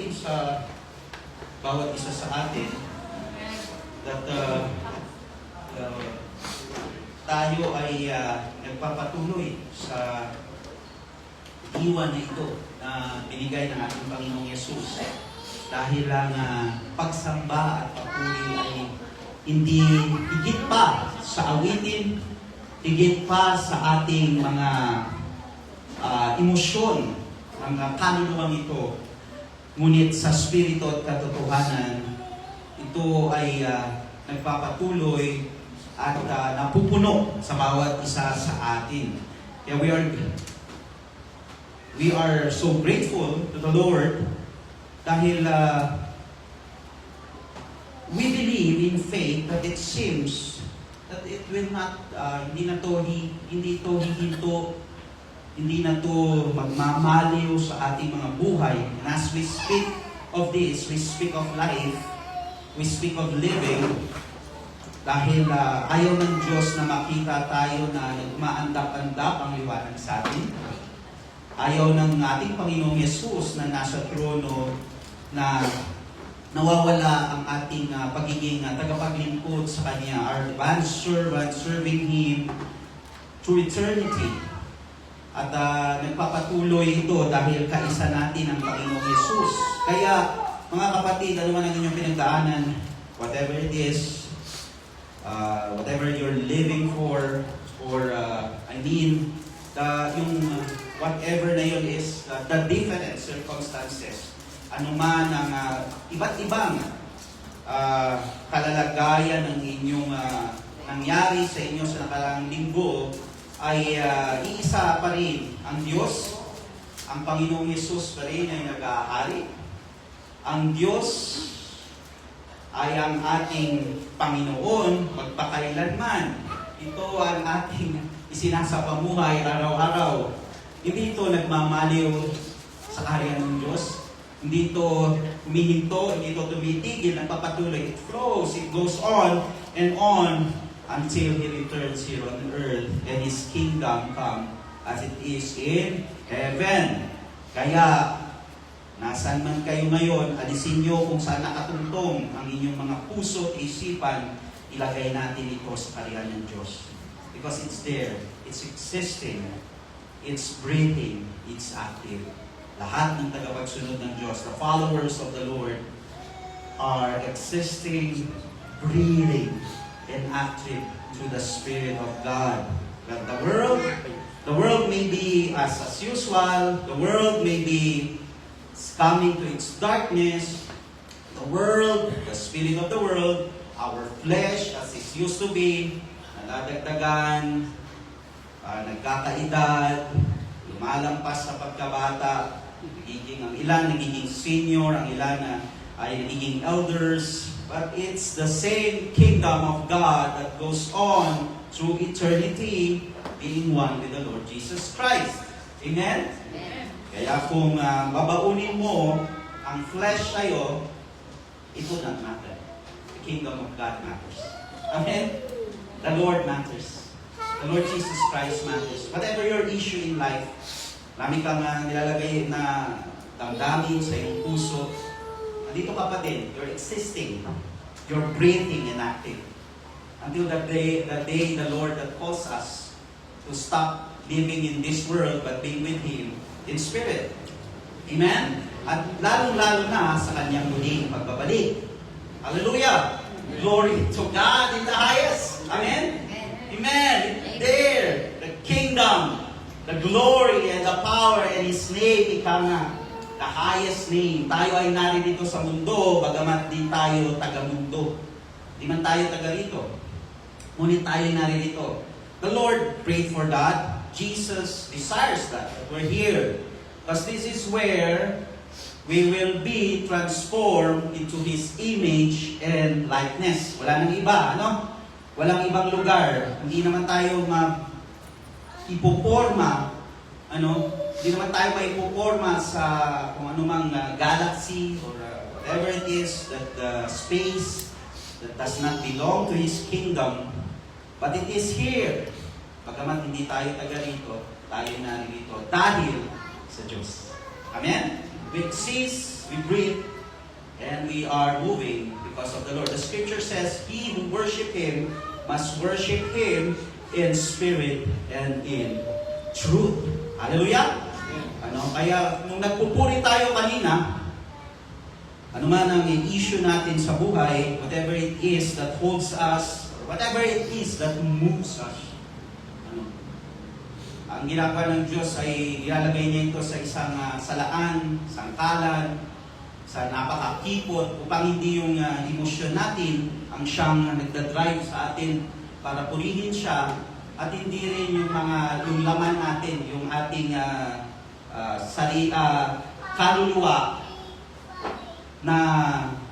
natin sa bawat isa sa atin that tayo ay nagpapatuloy sa iwan na ito na binigay ng ating Panginoong Yesus. Dahil lang pagsamba at papuri ay hindi higit pa sa awitin, higit pa sa ating mga emosyon ng kaluluwang ito. Ngunit sa spirito at katotohanan, ito ay nagpapatuloy at napupuno sa bawat isa sa atin. Kaya we are so grateful to the Lord dahil we believe in faith that it seems that it will not, hindi ito hihinto, hindi na to magmamaliw sa ating mga buhay. And as we speak of this, we speak of life, we speak of living, dahil ayaw ng Diyos na makita tayo na nagmaandap-andap ang liwanag sa atin. Ayaw ng ating Panginoong Yesus na nasa trono na nawawala ang ating pagiging tagapaglingkod sa Kanya. Our advanced servant serving Him through eternity. At nagpapatuloy ito dahil kaisa natin ang Panginoong Yesus. Kaya mga kapatid, ano man ang inyong pinagdaanan, whatever it is, whatever you're living for, or yung whatever na yun is, the different circumstances, anuman ang iba't ibang kalalagayan ng inyong nangyari sa inyo sa nakaraang linggo, ay iisa pa rin ang Diyos. Ang Panginoong Yesus pa rin ay nag-aahari. Ang Diyos ay ang ating Panginoon magpakailanman. Ito ang ating isinasapamuhay araw-araw. Hindi ito nagmamaliw sa kaharian ng Diyos. Hindi ito humihinto, hindi ito tumitigil, nagpapatuloy. It flows, it goes on and on until He returns here on earth and His kingdom come as it is in heaven. Kaya, nasan man kayo ngayon, alisin nyo kung saan nakatuntong ang inyong mga puso at isipan, ilagay natin ito sa kaharian ng Diyos. Because it's there, it's existing, it's breathing, it's active. Lahat ng tagapagsunod ng Diyos, the followers of the Lord, are existing, breathing, and active through the Spirit of God. But the world may be as usual, the world may be coming to its darkness, the world, the spirit of the world, our flesh as it used to be, nadadagdagan, nagkakaedad, lumalampas sa pagkabata, ang ilan nagiging senior, ang ilan ay nagiging elders, but it's the same kingdom of God that goes on through eternity, being one with the Lord Jesus Christ. Amen? Amen. Kaya kung babaunin mo ang flesh sa'yo, it will not matter. The kingdom of God matters. Amen? The Lord matters. The Lord Jesus Christ matters. Whatever your issue in life, marami kang nilalagay na damdamin sa iyong puso, dito ka pa din. You're existing. You're breathing and active. Until the day the Lord that calls us to stop living in this world but being with Him in spirit. Amen? At lalong-lalo na sa Kanyang muling pagbabalik. Hallelujah! Glory to God in the highest. Amen? Amen. There, the kingdom, the glory and the power and His name become the highest name. Tayo ay naririto sa mundo, bagamat di tayo taga-mundo. Di man tayo taga-rito. Ngunit tayo ay naririto. The Lord prayed for that. Jesus desires that we're here. Because this is where we will be transformed into His image and likeness. Wala nang iba, ano? Walang ibang lugar. Hindi naman tayo ipoporma, hindi naman tayo maipoporma sa kung anumang galaxy or whatever it is, that space that does not belong to His kingdom. But it is here. Pagkamat hindi tayo taga rito, tayo naririto dahil sa Diyos. Amen? We exist we breathe, and we are moving because of the Lord. The scripture says, he who worship Him must worship Him in spirit and in truth. Hallelujah! Kaya nung nagpupuri tayo kanina, ano man ang issue natin sa buhay, whatever it is that holds us, or whatever it is that moves us, ang ginagawa ng Diyos ay ilalagay niya ito sa isang salaan, sangkalan, sa napakakipot, upang hindi yung emosyon natin ang siyang nagdadrive sa atin para purihin siya, at hindi rin yung laman natin, yung ating kaluluwa na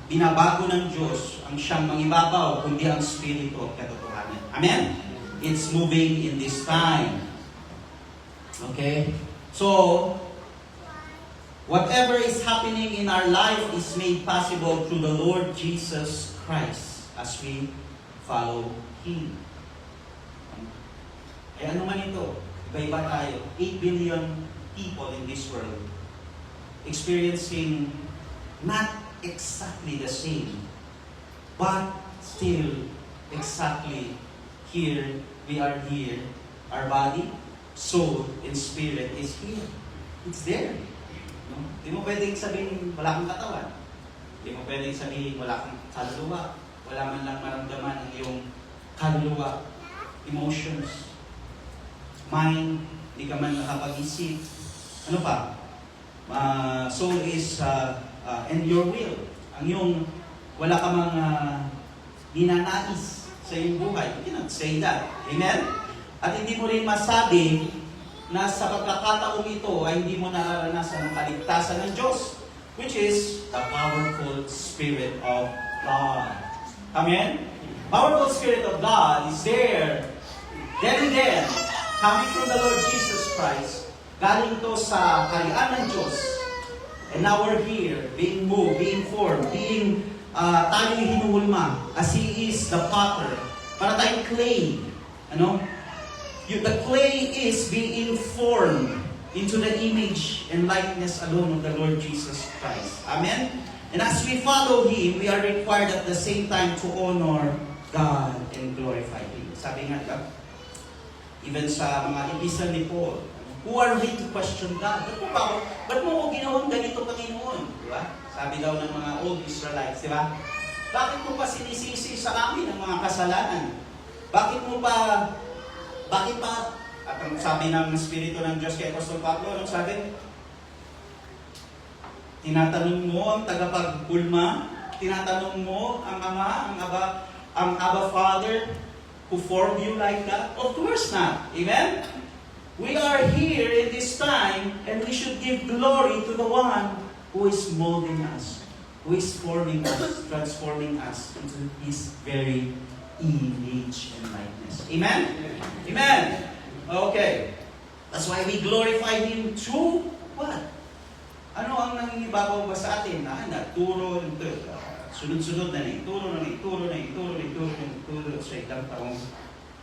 binabago ng Diyos ang siyang mangibabaw, kundi ang Espiritu at katotohanan. Amen? It's moving in this time. Okay? So, whatever is happening in our life is made possible through the Lord Jesus Christ as we follow Him. Eh ano man ito? Iba-iba tayo. 8 billion people in this world experiencing not exactly the same, but still exactly here, we are here. Our body, soul, and spirit is here. It's there. No? Hindi mo pwedeng sabihin wala kang katawan. Hindi mo pwedeng sabihin wala kang kaluluwa. Wala man lang maramdaman ang iyong kaluluwa, emotions, mind, hindi ka man nakapag-isip. Ano pa? Soul is and your will. Ang yung wala ka mang ninanais sa iyong buhay. You cannot say that. Amen? At hindi mo rin masabi na sa pagkakataong ito ay hindi mo nararanasan ang kaligtasan ng Diyos, which is the powerful Spirit of God. Amen? Powerful Spirit of God is there, then and then, coming from the Lord Jesus Christ, galing to sa kaharian ng Diyos. And now we're here, being moved, being formed, tayo hinuhulma, as He is the potter, para tayong clay. The clay is being formed into the image and likeness alone of the Lord Jesus Christ. Amen? And as we follow Him, we are required at the same time to honor God and glorify Him. Sabi nga, even sa mga epistle ni Paul, who are we to question God? Ba't mo ko ginawang ganito, Panginoon? Diba? Sabi daw ng mga old Israelites, diba? Bakit mo pa sinisisi sa amin ang mga kasalanan? Bakit pa, at ang sabi ng Espiritu ng Diyos kay Apostol Pablo, anong sabi? Tinatanong mo ang tagapagulma, tinatanong mo ang Ama, ang Abba Father, who formed you like that? Of course not. Amen? We are here in this time, and we should give glory to the one who is molding us, who is forming us, transforming us into His very image and likeness. Amen? Amen? Okay. That's why we glorify Him through what? Ano ang nangingibabaw ba sa atin? Nagturo, sunod-sunod na ituro sa ilang taong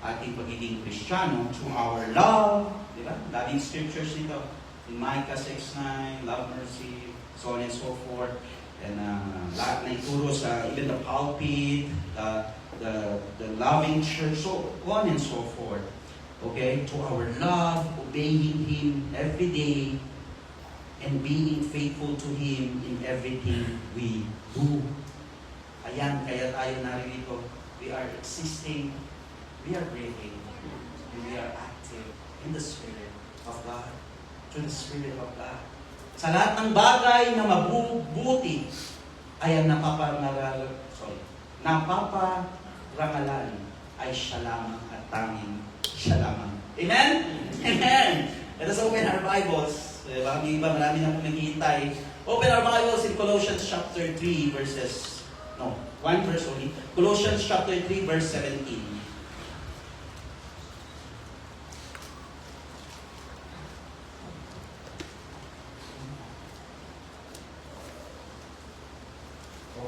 ating pagiging Kristiyano through our love, di ba? Loving scriptures nito. In Micah 6:9, love, mercy, so on and so forth. And lahat na ituro sa even the pulpit, the loving church, so on and so forth. Okay? To our love, obeying Him every day, and being faithful to Him in everything we do. Ayan, kaya tayo narito. We are existing, we are breathing, and we are active in the Spirit of God, through the Spirit of God. Sa lahat ng bagay na mabubuti ay ang napaparangalan ay siya lamang at tanging siya lamang. Amen? Amen! Let us open our Bibles. Marami na akong naghihintay. Open our Bibles in Colossians chapter 3 one verse only. Colossians chapter 3 verse 17.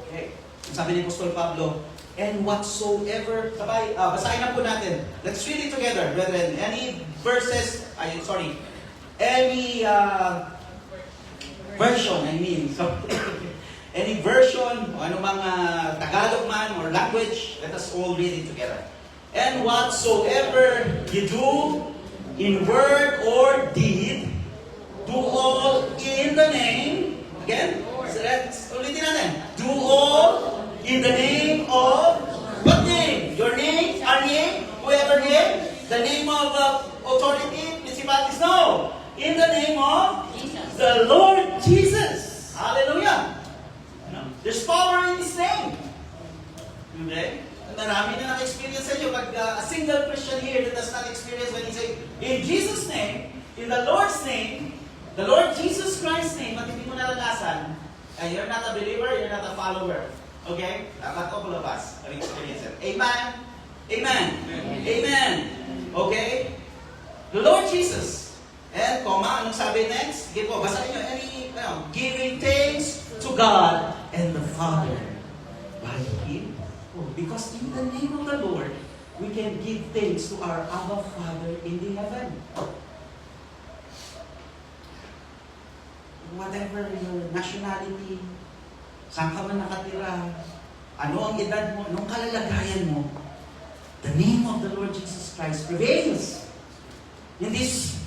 Okay. Sabi ni Apostol Pablo, and whatsoever, basahin na po natin. Let's read it together, brethren. Any verses, any version, any version, o anumang Tagalog man or language, let us all read it together. And whatsoever you do in word or deed, do all in the name, again, so let's ulitin natin. Do all in the name of, what name? Your name? Our name? Whoever name? The name of authority, principalities? No. In the name of Jesus. The Lord Jesus. Hallelujah. There's power in His name. Okay? Marami na naka-experience sa inyo. Pag a single Christian here that does not experience when he say, in Jesus' name, in the Lord's name, the Lord Jesus Christ's name, at hindi mo naranasan, you're not a believer, you're not a follower. Okay? Dapat all of us have experienced it. Amen? Amen? Amen. Amen. Okay? The Lord Jesus. And, anong sabi next? Sige po, basahin nyo. Giving thanks to God and the Father by Him. Because in the name of the Lord, we can give thanks to our Abba Father in the heaven. Whatever your nationality, saan ka man nakatira, ano ang edad mo, anong kalalagayan mo, the name of the Lord Jesus Christ prevails in this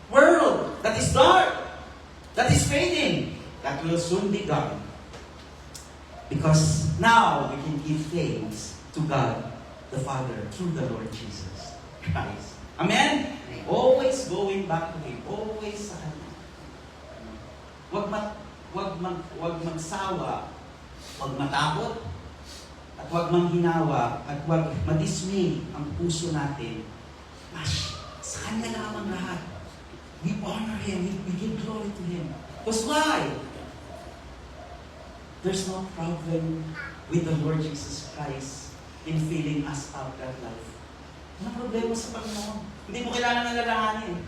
world that is dark, that is fading, that will soon be gone. Because now we can give thanks to God the Father through the Lord Jesus Christ. Amen? Always going back to Him. Always sa Kanya. Huwag magsawa, huwag matakot, at huwag manghinawa, at huwag madismay ang puso natin. Sa Kanya lamang lahat. We honor Him, we give glory to Him. Because why? There's no problem with the Lord Jesus Christ in filling us up that life. Ano problema sa Panginoon? Hindi mo kailangan ng lalahanin.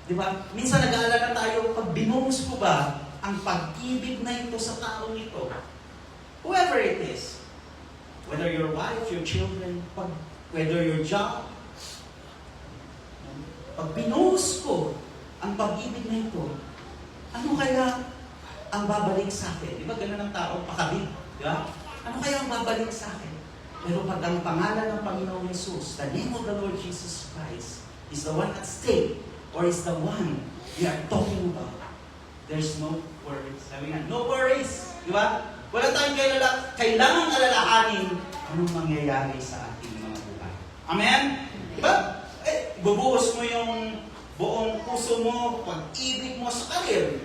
Di ba? Minsan nag-aalala tayo, pag binuhos ko ba ang pag-ibig na ito sa taong ito, whoever it is, whether your wife, your children, whether your job, pag binuhos ko ang pag-ibig na ito, ano kaya ang babalik sa akin? Di ba ganun ang tao? Pakabig. Di ba? Ano kaya ang babalik sa akin? Pero pag ang pangalan ng Panginoong Jesus, the name of the Lord Jesus Christ, is the one at stake, or is the one we are talking about, there's no worries. Sabi nga, no worries. Di ba? Wala tayong kailangan alalahanin anong mangyayari sa ating mga buhay. Amen? Di ba? Bubuhos mo yung buong puso mo, pag-ibig mo sa karir.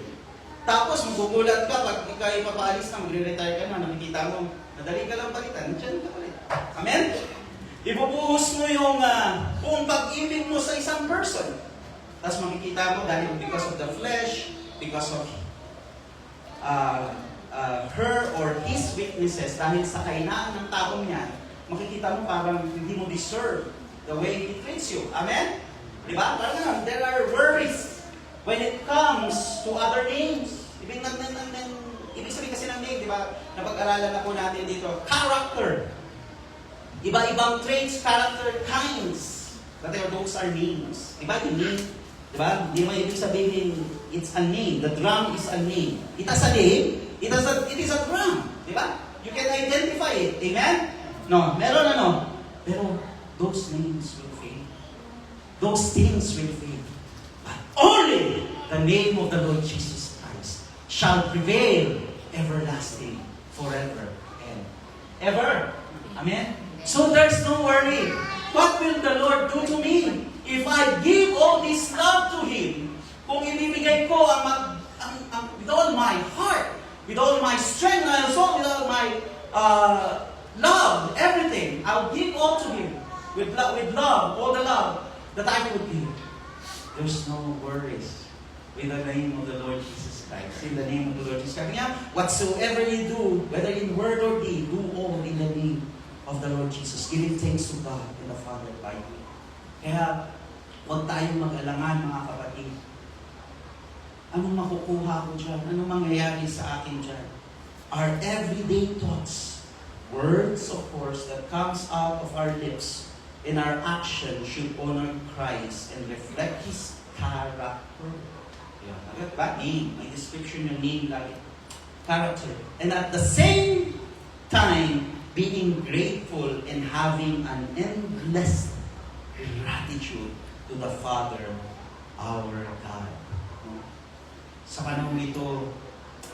Tapos, magugulat ka pag ikaw ay papaalis na, magre-retire ka na, nakikita mo, madali ka lang palitan, dyan ka ulit. Amen? Ibubuhos mo yung buong pag-ibig mo sa isang person. Tapos makikita mo, dahil because of the flesh, because of her or his weaknesses, dahil sa kainaan ng taong yan, makikita mo parang hindi mo deserve the way he treats you. Amen? Diba? Parang there are worries when it comes to other names. Ibig sabihin kasi ng name, di ba? Napag-aralan na po natin dito. Character. Iba-ibang traits, character, kinds. Those are names. Di ba? Yung name, di ba? Di ba ibig sabihin, it's a name. The drum is a name. It has a name. It is a drum. Di ba? You can identify it. Amen? No, meron Pero those names will fade. Those things will fade. Only the name of the Lord Jesus Christ shall prevail everlasting forever and ever. Amen? So there's no worry. What will the Lord do to me if I give all this love to Him? Kung ibibigay ko with all my heart, with all my strength, and also with all my love, everything, I'll give all to Him. With love, all the love that I could give. There's no worries in the name of the Lord Jesus Christ. In the name of the Lord Jesus Christ. Kaya, whatsoever you do, whether in word or deed, do all in the name of the Lord Jesus. Giving thanks to God and the Father by Him. Kaya, huwag tayong mag-alangan, mga kapatid. Anong makukuha ko dyan? Anong mangyayari sa akin dyan? Our everyday thoughts, words, of course, that comes out of our lips, and our action should honor Christ and reflect His character. Yeah. Ba? Name. May description yung name lagi. character. And at the same time, being grateful and having an endless gratitude to the Father, our God. No? Sa panahon ito,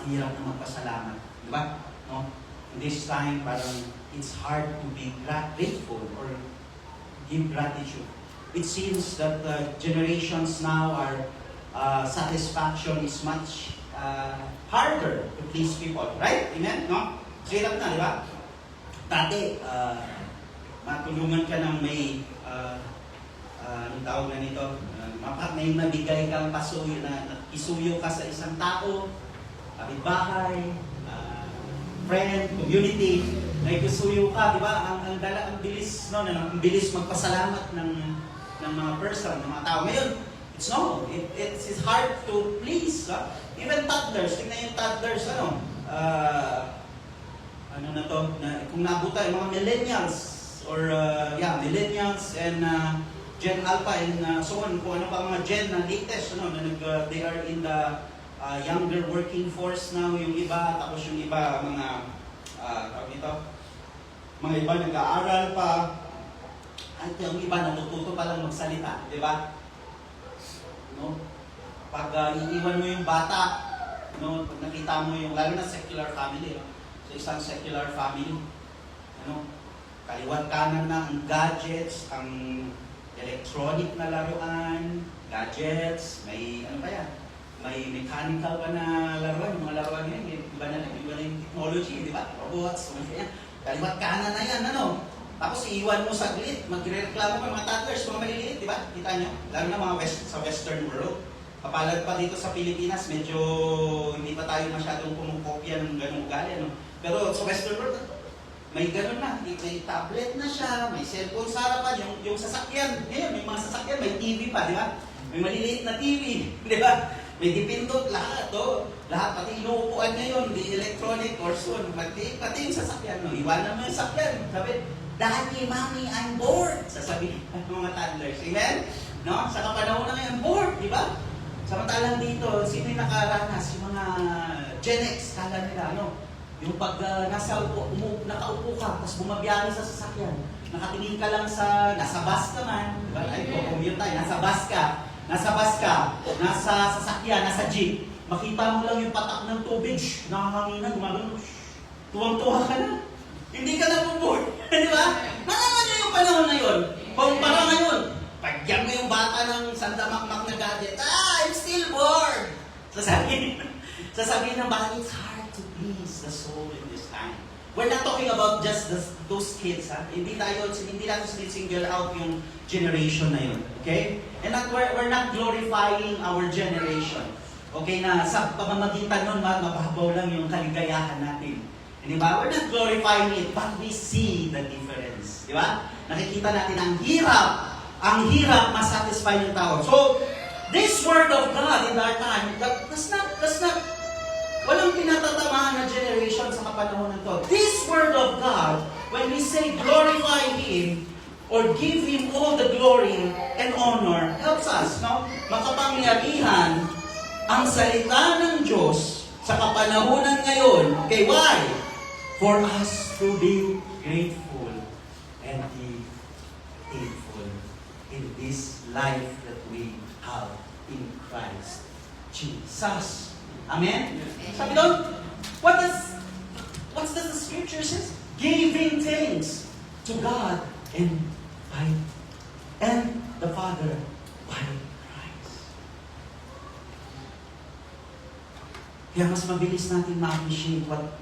ang hirap na magpasalamat. Di ba? No? In this time, parang it's hard to be grateful or give gratitude. It seems that generations now are satisfaction is much harder to please people. Right? Amen? No? So, hirap na, di ba? Dati, matulungan ka ng may, anong tawag na nito? May nabigay kang pasuyo na isuyo ka sa isang tao, kapitbahay, friend, community, may kusuyo ka, di ba? Ang bilis, no, ang bilis magpasalamat ng mga person, ng mga tao. Ngayon, it's hard to please. Even toddlers, tingnan yung toddlers, ano na to, kung nabuta yung mga millennials, or millennials and Gen Alpha and so on, kung ano pa mga Gen na latest, they are in the younger working force now, yung iba, tapos yung iba, mga iba nag-aaral pa, at yung iba natututo pa lang magsalita, di ba? No? Pag iiwan mo yung bata, no, pag nakita mo yung, lalo na secular family, sa isang secular family, kaliwat kanan na ang gadgets, ang electronic na laruan, gadgets, may ano pa yan, may mechanical pa na laruan, yung mga laruan ngayon, iba na yung technology, di ba? Robots, yan. Kaliwat kanan na yan, Tapos iiwan mo saglit, magre-reklamo ka mga toddlers, mga maliliit, di ba? Kita nyo? Lalo na mga sa western world. Kapalad pa dito sa Pilipinas, medyo hindi pa tayo masyadong kumukopya ng ganung ugali, Pero sa western world, may ganun na, may tablet na siya, may cellphone sa harapan, yung sasakyan, ngayon, may mga sasakyan, may TV pa, di ba? May maliliit na TV, di ba? May dipindot, lahat, lahat, pati inuupuan ngayon, di electronic or soon, pati yung sasakyan, iwanan mo yung sasakyan, sabi, Daddy, Mommy, I'm bored, sasabihin ng mga toddlers, amen? No? Sa kapanahon na ngayon, bored, di ba? Samantalang dito, sino yung nakaranas, yung mga Gen X, kala nila, yung pag nakaupo ka, tapos bumabiyahe sa sasakyan, nakatingin ka lang nasa bus ka man, diba? Ay, commute tayo, nasa bus ka, nasa sasakyan, nasa jeep, makita mo lang yung patak ng tubig, nakahanginan, gumagano, tuwang-tuwa ka na. Hindi ka na bubur, di ba? Nanaman nyo yung panahon na yun. Kumpara ngayon, pagyan mo yung bata ng sandamakmak na gadget, I'm still bored! Sasabihin ng bata, it's hard to please the soul in this time. We're not talking about just those kids, ha? Hindi natin single out yung generation na yun. Okay? And we're not glorifying our generation. Okay, na sa pamamagitan nun, mababaw lang yung kaligayahan natin. Di ba? We're not glorifying it, but we see the difference. Di ba? Nakikita natin ang hirap masatisfy yung tao. So, this word of God in our time, does not, walang pinatatamaan na generation sa kapanahon na to. This word of God, when we say glorify Him, or give Him all the glory and honor, helps us, makapangyarihan ang salita ng Diyos sa kapanahonan ngayon. Okay, why? For us to be grateful and be thankful in this life that we have in Christ Jesus. Amen? Sabi doon, what's the scripture says? Giving thanks to God and the Father by Christ. Kaya mas mabilis natin ma-appreciate what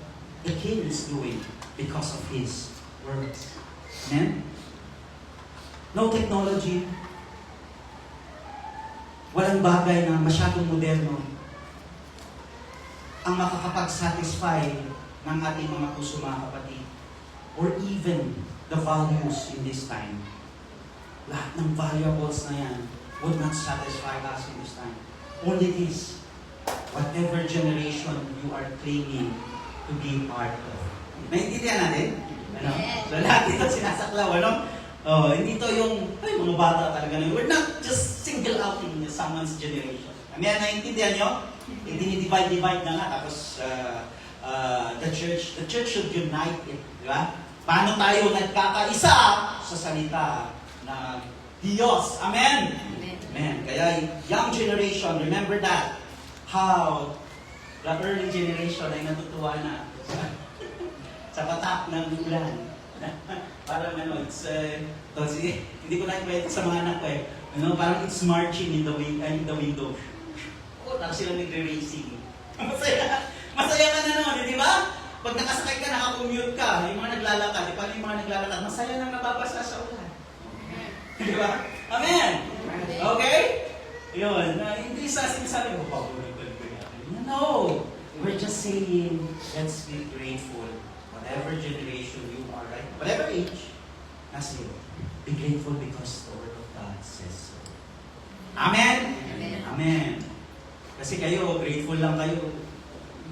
the King is doing because of His words. Amen? No technology. Walang bagay na masyadong moderno ang makakapag-satisfy ng ating mga puso, mga kapatid. Or even the values in this time. Lahat ng valuables na yan would not satisfy us in this time. Only this, whatever generation you are claiming to be part of. Naintindihan natin? Yes. So lahat ito sinasaklaw, hindi to yung, mga bata talaga na. We're not just single outing someone's generation. Naintindihan nyo? Hindi divide na nga, tapos the church should unite it, di ba? Paano tayo nagkakaisa sa salita na Diyos? Amen? Amen. Kaya young generation, remember that. How the early generation ay natutuwa na sa patak ng ulan. Parang ano, hindi ko na ikwento sa mga anak ko eh. Parang it's marching in the window. Tapos sila nagre-racing. Masaya ka na noon, di ba? Pag nakasakay ka, nakakommute ka, yung mga naglalakad, paano yung mga naglalakad? Masaya nang nababasa sa ulan. Di ba? Amen! Okay? Yun. Hindi sa sinasabi ko, no! We're just saying, let's be grateful. Whatever generation you are, right? Whatever age, nasa iyo. Be grateful because the Word of God says so. Amen? Amen. Kasi kayo, grateful lang kayo.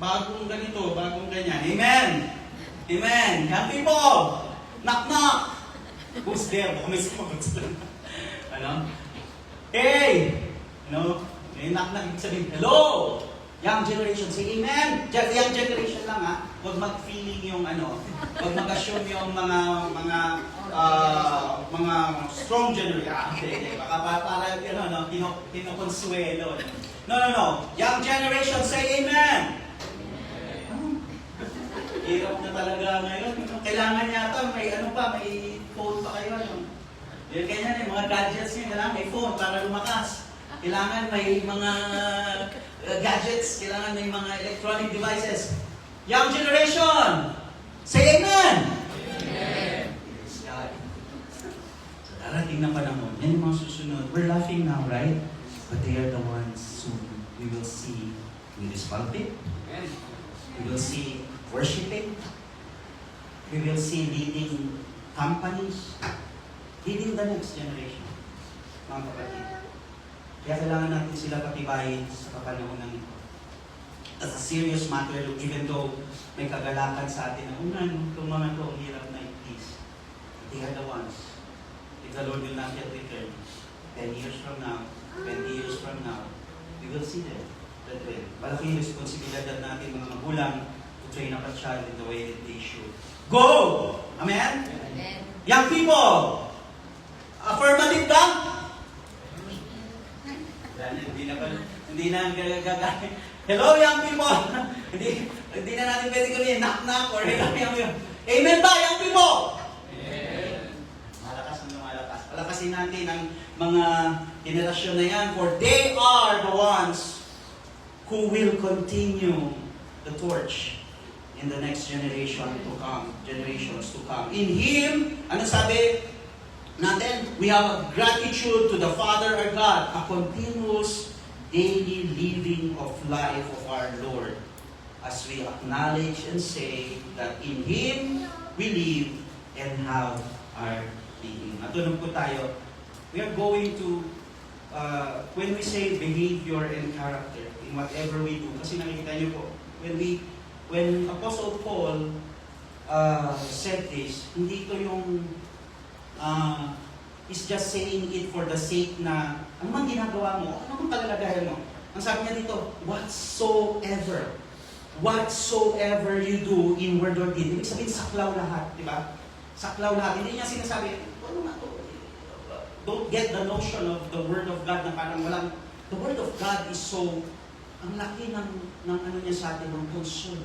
Bagong ganito, bagong ganyan. Amen! Amen! Young people! Knock, knock! Who's there? Baka may sumagot sila. Hey! May knock, knock. Ibig sabihin, hello! Young generation, say amen! Young generation lang ha. Huwag mag-feeling yung huwag mag-assume yung mga strong generation. Baka para kinokonsuelo. No. Young generation, say amen! Hirap na talaga ngayon. Kailangan yata, may phone pa kayo. Yung ganyan, mga gadgets nyo, kailangan may phone para lumakas. Kailangan may mga gadgets, kailangan may mga electronic devices. Young generation, say amen! Amen! Praise God. So darating na panahon, yan yung mga susunod. We're laughing now, right? But they are the ones soon we will see in this pulpit. We will see worshiping. We will see leading companies, leading the next generation. Mga kapatid. Kaya kailangan natin sila patibayin sa kapanahon ng ito. As a serious matter, even though may kagalakan sa atin na itong mga ito, ang hirap na it-please. They are the ones. If the Lord will not yet return, 10 years from now, 20 years from now, we will see them. That way. Malaking responsibilidad natin mga magulang to train up a child in the way that they should. Go! Amen? Amen. Young people! Affirmative ba? Hindi na gagawin. Hello, young people! hindi na natin pwede gawin knock-knock or hello, young people. Amen ba, young people? Amen. Malakas ang lumalakas. Palakasin natin ang mga generasyon na yan, for they are the ones who will continue the torch in the next generations to come. In Him, ano sabi natin? We have gratitude to the Father our God, a continuous daily living of life of our Lord, as we acknowledge and say that in Him we live and have our being. Matulong po tayo. We are going to, when we say behavior and character, in whatever we do, kasi nakikita niyo po, when Apostle Paul said this, hindi ito yung is just saying it for the sake na ano man ginagawa mo, ano man palalagayan mo. Ang sabi niya dito, whatsoever you do in word or deed. Ibig sabihin, saklaw lahat, di ba? Saklaw lahat. Hindi niya sinasabi, ano na to? Don't get the notion of the Word of God na parang walang, the Word of God is so, ang laki ng ano niya sa atin, ng concern,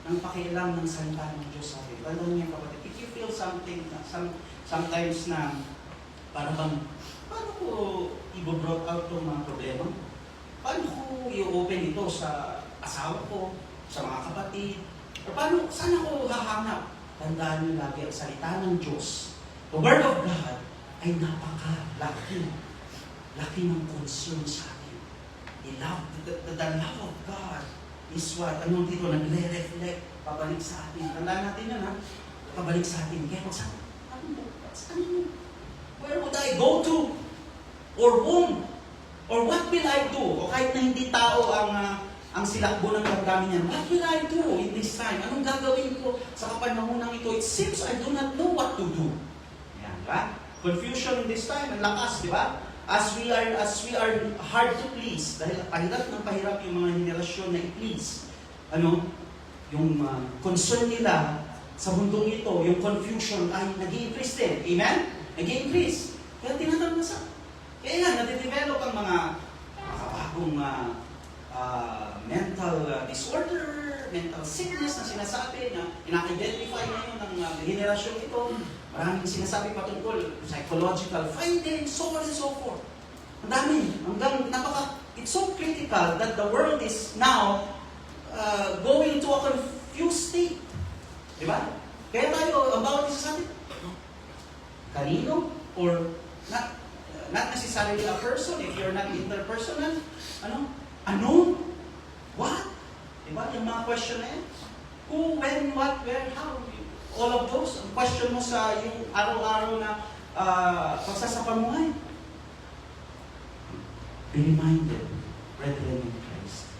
ng pakialam ng salita ng Diyos sa atin. Tandaan niya kapatid, if you feel something, sometimes na, parang bang, paano ko i-brought out itong mga problema? Paano ko i-open ito sa asawa ko, sa mga kapatid? O paano, saan ako hahanap? Tandaan niyo lagi ang salita ng Diyos. The Word of God ay napaka-laki. Laki ng concern sa atin. The love of God is what? Ano dito? Nagre-reflect. Pabalik sa atin. Tandaan natin yan, ha? Pabalik sa atin. Kaya saan? Where would I go to? Or whom? Or what will I do? O kahit na hindi tao ang silakbo ng damdamin niya, what will I do in this time? Anong gagawin ko sa kapanahonang ito? It seems I do not know what to do. Yan, ba? Confusion in this time, ang lakas, di ba? As we are hard to please, dahil pahirap ng pahirap yung mga henerasyon na i-please. yung concern nila sa mundong ito, yung confusion ay nag-i-increase din. Amen? Nag-i-increase. Kaya tinatanong na kaya nga, nade-develop ang mga makabagong mental disorder, mental sickness na sinasabi na ina-identify ngayon ng henerasyon ito. Maraming sinasabi patungkol psychological findings, so on and so forth. Ang dami. It's so critical that the world is now going to a confused state. Diba? Kaya tayo, ang bawat isa sa atin, kanino? Or not necessarily a person, if you're not interpersonal, ano? What? Diba? Yung mga question na yan. Who, when, what, where, how? All of those. Ang question mo sa yung araw-araw na pagsasapamuhay. Be reminded, brethren in Christ,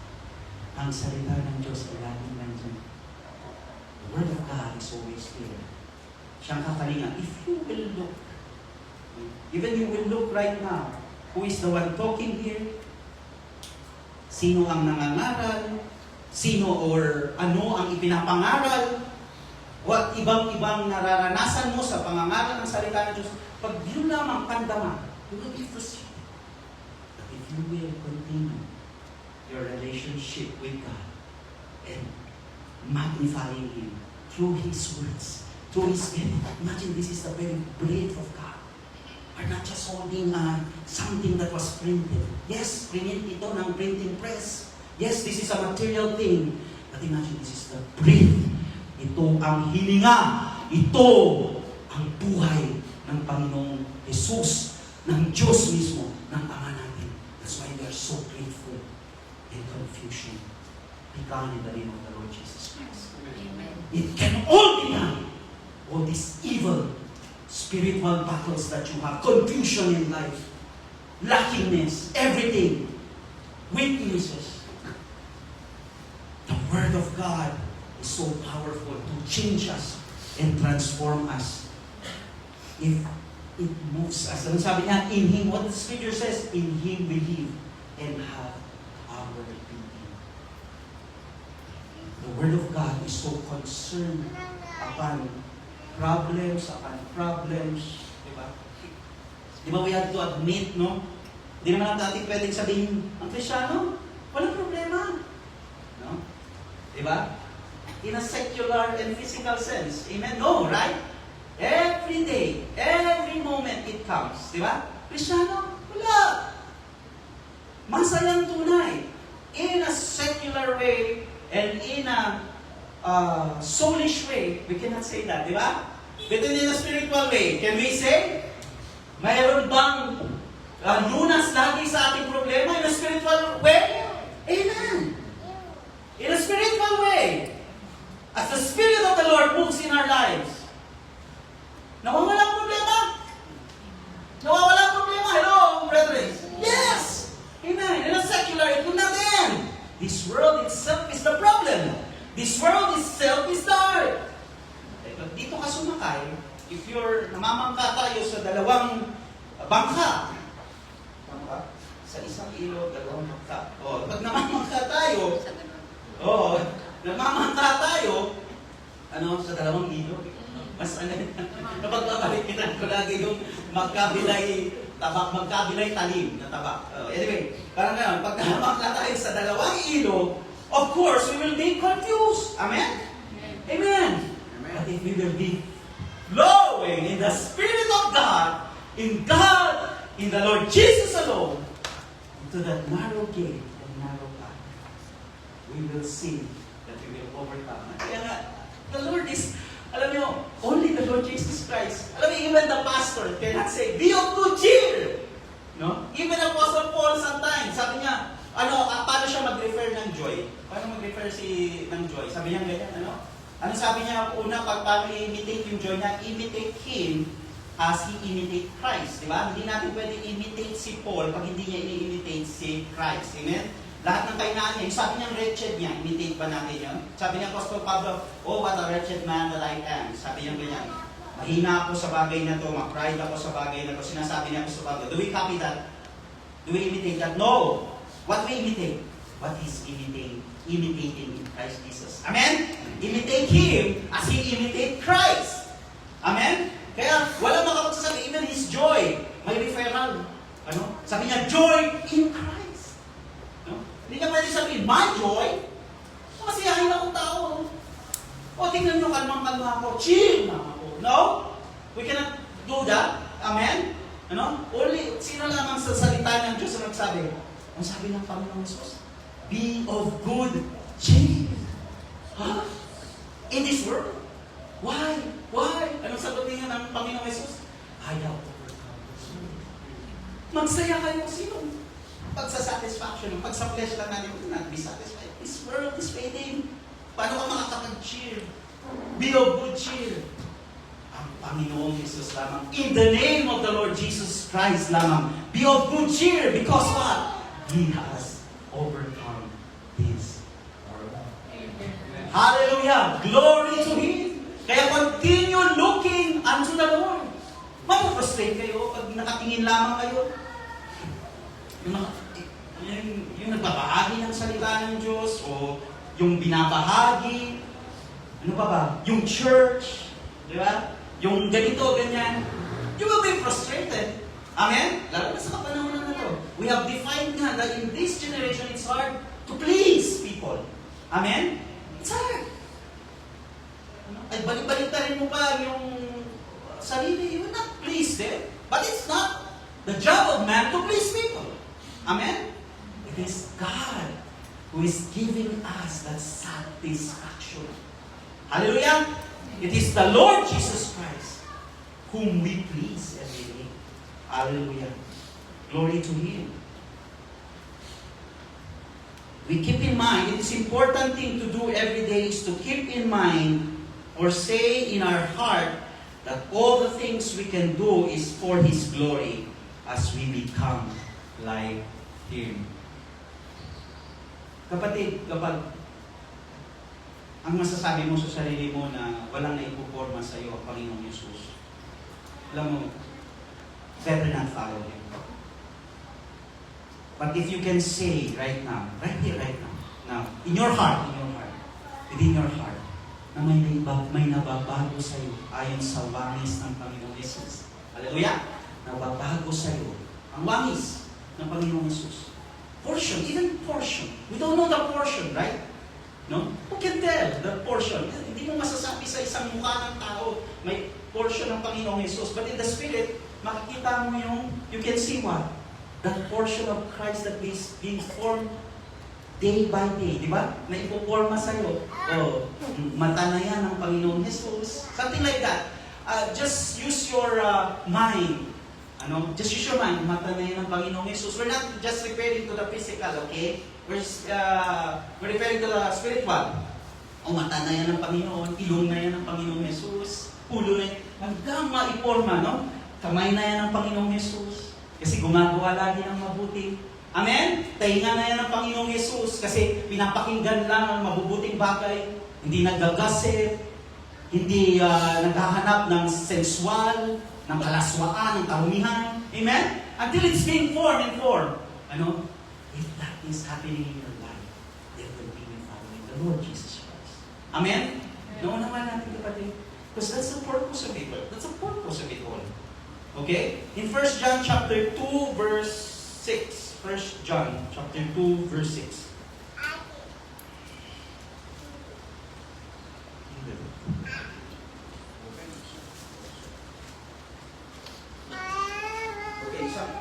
ang salita ng Diyos ay laging nandyan. The Word of God is always there. Siyang kakalinga. If you will look, even you will look right now, who is the one talking here? Sino ang nangangaral? Sino or ano ang ipinapangaral? What ibang-ibang nararanasan mo sa pangangaral ng salita ng Diyos? Pag yun lamang kandama, you will be frustrated. But if you will continue your relationship with God and magnifying Him through His words, through His Spirit, imagine this is the very breath of God. We're not just holding something that was printed. Yes, print ito ng printing press. Yes, this is a material thing. But imagine this is the breath. Ito ang hininga. Ito ang buhay ng Panginoong Jesus, ng Diyos mismo, ng Ama natin. That's why we are so grateful in confusion. Be gone in the name of the Lord Jesus Christ. Amen. It can all be done. All these evil spiritual battles that you have, confusion in life, lackingness, everything, weaknesses. The Word of God is so powerful to change us and transform us. If it moves us. Ano sabi niya? In Him, what the Scripture says, in Him we live and have our being. The Word of God is so concerned upon problems. Diba? Diba we have to admit, no? Hindi naman natin pwedeng sabihin, ang Kristiyano, walang problema. No? Diba? In a secular and physical sense. Amen? No, right? Every day, every moment it comes. Diba? Kristiyano, wala. Masayang tunay. In a secular way and in a soulish way, we cannot say that, di ba? But in a spiritual way, can we say, mayroon bang lunas lagi sa ating problema in a spiritual way? Amen! In a spiritual way, as the Spirit of the Lord moves in our lives, nawawalang problema? Nawawalang problema? Hello, brethren? Yes! Amen! In a secular, it will not end. This world itself is the problem. This world itself is the heart. Dito ka sumakay, if you're namamangka tayo sa dalawang bangka, sa isang ilog, dalawang bangka. Pag namamangka tayo, sa dalawang ilog. Mas napagpapalikitan ko lagi yung magkabilay talim na tabak. Anyway, parang ngayon, pag namamangka tayo sa dalawang ilog, of course, we will be confused. Amen? Amen. But if we will be flowing in the Spirit of God, in the Lord Jesus alone, into that narrow gate and narrow path, we will see that we will overcome. Kaya nga, the Lord is, alam niyo, only the Lord Jesus Christ. Alam niyo, even the pastor cannot say, be of good cheer. No? Even Apostle Paul sometimes, sabi niya, paano siya mag-refer ng joy? Paano mag-refer ng joy? Sabi niya ganyan, ano sabi niya una, paano i-imitate yung joy niya? Imitate Him as He imitate Christ. Di ba? Hindi natin pwede imitate si Paul pag hindi niya i-imitate si Christ. Amen? Lahat ng kainaan niya, yung sabi niyang wretched niya, imitate ba natin yun? Sabi niya, Apostle Pablo, oh, what a wretched man that I am. Sabi niya ganyan, mahina ako sa bagay na to, ma-pride ako sa bagay na to. Sinasabi niya Apostle Pablo, do we copy that? Do we imitate that? No! What do we imitate? what he's imitating in Christ Jesus. Amen? Imitate Him as He imitate Christ. Amen? Kaya wala makapagsasabi, even His joy. May referral. Ano? Sabi niya, joy in Christ. No? Hindi niya pwede sabihin, my joy? Masiyahin akong tao. O, tingnan nyo, kalmang-kalma ako. Chill na ako. No? We cannot do that. Amen? Ano? Only, sino lamang sa salita ng Diyos na nagsabi? Ang sabi ng Panginoong Jesus, be of good cheer. Huh? In this world? Why? Why? Anong sagot niya ng Panginoong Jesus? I have overcome this world. Magsaya kayo. Sino? Pagsasatisfaction. Pag sa flesh lang natin, we not be satisfied. This world is fading. Paano ka makakapag-cheer? Be of good cheer. Ang Panginoong Jesus lamang. In the name of the Lord Jesus Christ lamang. Be of good cheer. Because what? He has overcome this world. Hallelujah! Glory to Him! Kaya continue looking unto the Lord. Mapu-frustrate kayo pag nakatingin lamang kayo. Yung nagbabahagi ng salita ng Diyos o yung binabahagi, ano pa ba? Yung church, di ba? Yung ganito, ganyan. You will be frustrated. Amen? Lalo na sa kapanahonan na to. We have defined nga that in this generation, it's hard to please people. Amen? It's hard. Ay, balik-baliktarin mo pa yung sarili. You will not please them. But it's not the job of man to please people. Amen? It is God who is giving us that satisfaction. Hallelujah! It is the Lord Jesus Christ whom we please every day. Hallelujah! Glory to Him. We keep in mind, it is important thing to do every day is to keep in mind or say in our heart that all the things we can do is for His glory as we become like Him. Kapatid, kapag ang masasabi mo sa sarili mo na walang naipuporma sa iyo ang Panginoong Yesus, alam mo, better not follow Him. But if you can say right now, right here, right now, in your heart, within your heart, na may nababago sa iyo ayon sa wangis ng Panginoong Yesus. Hallelujah! Nababago sa iyo ang wangis ng Panginoong Yesus. Portion, even portion. We don't know the portion, right? No? Who can tell the portion? Hindi mo masasabi sa isang mukha ng tao, may portion ng Panginoong Yesus. But in the Spirit, makikita mo you can see what? That portion of Christ that is being formed day by day. Di ba? Na ipoporma sa'yo. O, mata na yan ng Panginoong Yesus. Something like that. Just use your mind. Just use your mind. Mata na yan ng Panginoong Yesus. We're not just referring to the physical, okay? We're referring to the spiritual. Mata na yan ng Panginoon. Ilong na yan ng Panginoong Yesus. Ulo na yan. Hanggang maiporma, no? Kamay na yan ng Panginoong Yesus. Kasi gumagawa lagi ng mabuti. Amen? Tainga na yan ng Panginoong Yesus. Kasi pinapakinggan lang ang mabubuting bagay. Hindi nagagasip. Hindi naghahanap ng sensual, ng kalaswaan, ng karumihan. Amen? Until it's being formed in form. If that is happening in your life, then will be following the Lord Jesus Christ. Amen? Naunawa natin kapatid. Because that's the purpose of it. That's the purpose of it all. Okay? In 1 John chapter 2, verse 6. 1 John chapter 2, verse 6.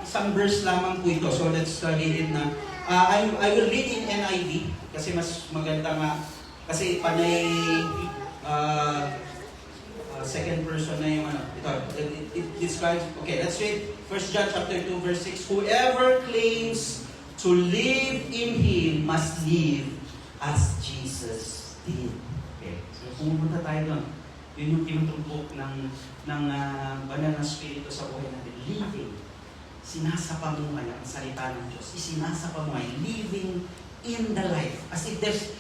Isang verse lamang po ito. So let's study it na. I will read in NIV kasi mas maganda nga. Kasi panay second person na yung ito. It describes, okay, let's read 1 John chapter 2 verse 6. Whoever claims to live in Him must live as Jesus did. Okay, so pumunta tayo doon. Yun yung tinutumbok ng banal na spirito sa buhay natin. Living. Sinasapamuhay ang salita ng Diyos. Isinasapamuhay. Living in the life. As if there's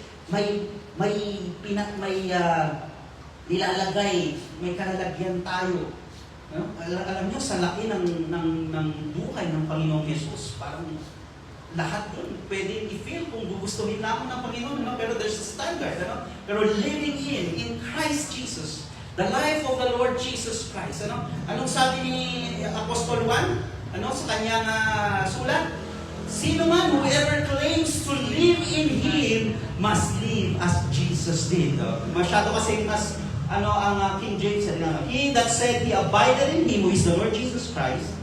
nilalagay, may kalalagyan tayo. Alam niyo, sa laki ng buhay ng Panginoong Yesus, parang lahat dun, pwede i-feel kung gugustuhin na ako ng Panginoon, no? Pero there's a standard, ano? Pero living in Christ Jesus, the life of the Lord Jesus Christ, ano? Anong sabi ni Apostol Juan? Ano? Sa kanyang sulat? Sino man, whoever claims to live in Him, must live as Jesus did. Masyado kasi mas, ang King James, He that said He abided in Him, who is the Lord Jesus Christ,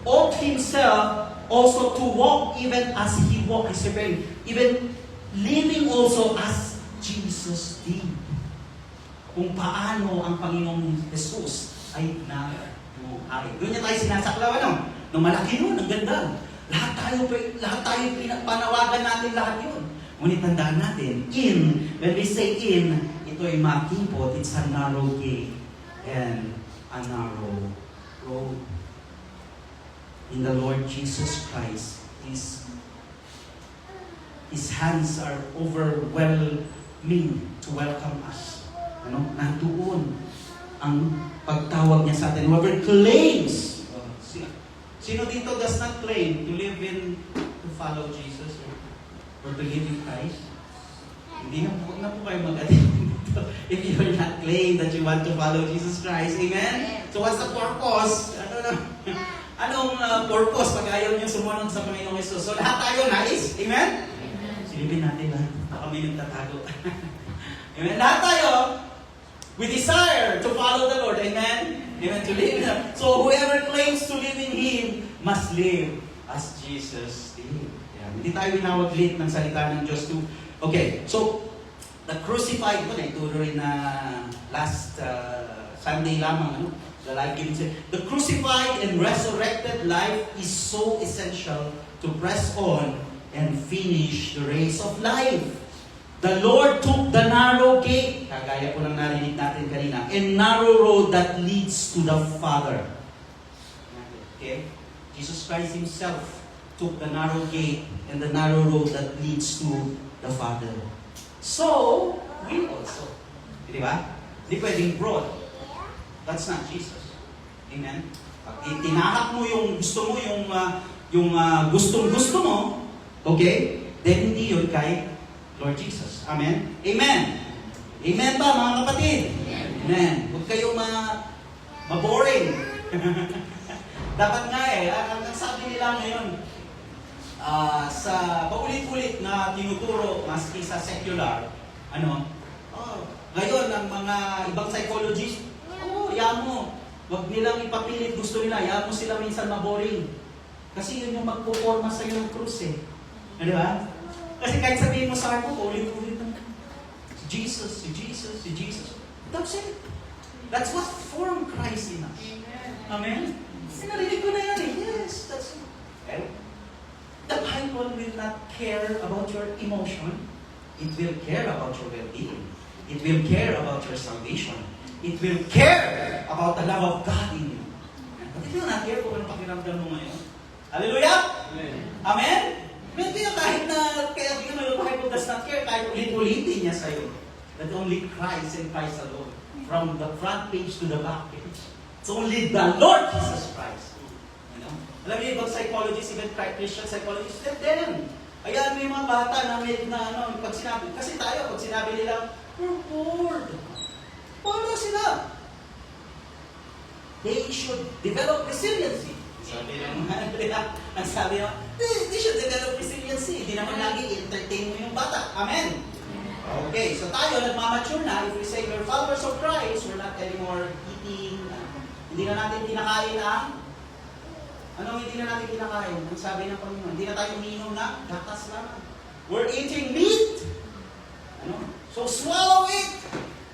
ought himself also to walk even as He walked. Even living also as Jesus did. Kung paano ang Panginoong Jesus ay nabuhay. Doon niya tayo sinasaklaw, ano? Nung malaki nun, ang ganda. Lahat tayo panawagan natin lahat yun. Ngunit tandaan natin, when we say ito ay makipot, it's a narrow gate and a narrow road. In the Lord Jesus Christ, His hands are overwhelming to welcome us. Nandoon ang pagtawag niya sa atin. Whoever claims, sino dito does not claim to live to follow Jesus or to live in Christ? Hindi na po kayo mag-attend dito if you will not claim that you want to follow Jesus Christ. Amen? So what's the purpose? Anong purpose pag ayaw niyo sumunod sa Panginoong Jesus? So lahat tayo nais. Amen? Silipin natin lahat. Baka may nagtatago. Amen? Lahat tayo, we desire to follow the Lord. Amen? Amen? To live in Him. So whoever claims to live in Him must live as Jesus did. Yeah. Hindi tayo winawaglit ng salita ng Diyos to. Okay, so the crucified ko na ituro rin na last Sunday lamang, the life-giving service. The crucified and resurrected life is so essential to press on and finish the race of life. The Lord took the narrow gate, kagaya po ng narinig natin kanina, and narrow road that leads to the Father. Okay? Jesus Christ Himself took the narrow gate and the narrow road that leads to the Father. So, we also. Di ba? Hindi pwedeng broad. That's not Jesus. Amen? Pag itinahak mo yung gusto mo, yung gustong-gusto mo, okay? Then hindi yun kay Lord Jesus. Amen? Amen! Amen ba, mga kapatid? Amen. Huwag kayong maboring. Dapat nga ang sabi nila ngayon, sa paulit-ulit na tinuturo, maski sa secular, ngayon, ang mga ibang psychologists, yan mo. Huwag nilang ipapilit, gusto nila. Yan mo sila minsan maboring. Kasi yun yung magpuporma sa iyo ng krus Di ba? Kasi kahit sabihin mo sa akin, ulit-ulit lang. Si Jesus, si Jesus, si Jesus. That's it. That's what formed Christ in us. Amen? Kasi narinig ko na yan Yes, that's it. Okay? The Bible will not care about your emotion. It will care about your well-being. It will care about your salvation. It will care about the love of God in you. But it will not care kung anong pakiramdam mo ngayon. Hallelujah! Amen? Kaya kahit na, kaya the Bible does not care, kahit ulit-ulitin niya sa'yo. That only Christ and Christ alone. From the front page to the back page. It's only the Lord Jesus Christ. Alam niyo, ibang psychologists, even Christian psychologists, let them. Ayan, may mga bata na pag sinabi, kasi tayo, pag sinabi nila, we're bored. Paano sila? They should develop resiliency. Sabi naman nila, ang sabi naman, they should develop resiliency. Hindi naman lagi entertain mo yung bata. Amen? Okay, so tayo, nagmamature na. If we say we're followers of Christ, we're not anymore eating. Hindi na natin kinakain hindi na natin kinakain? Ang sabi ng Panginoon, hindi na tayo umiinom na gatas lang. We're eating meat. So swallow it.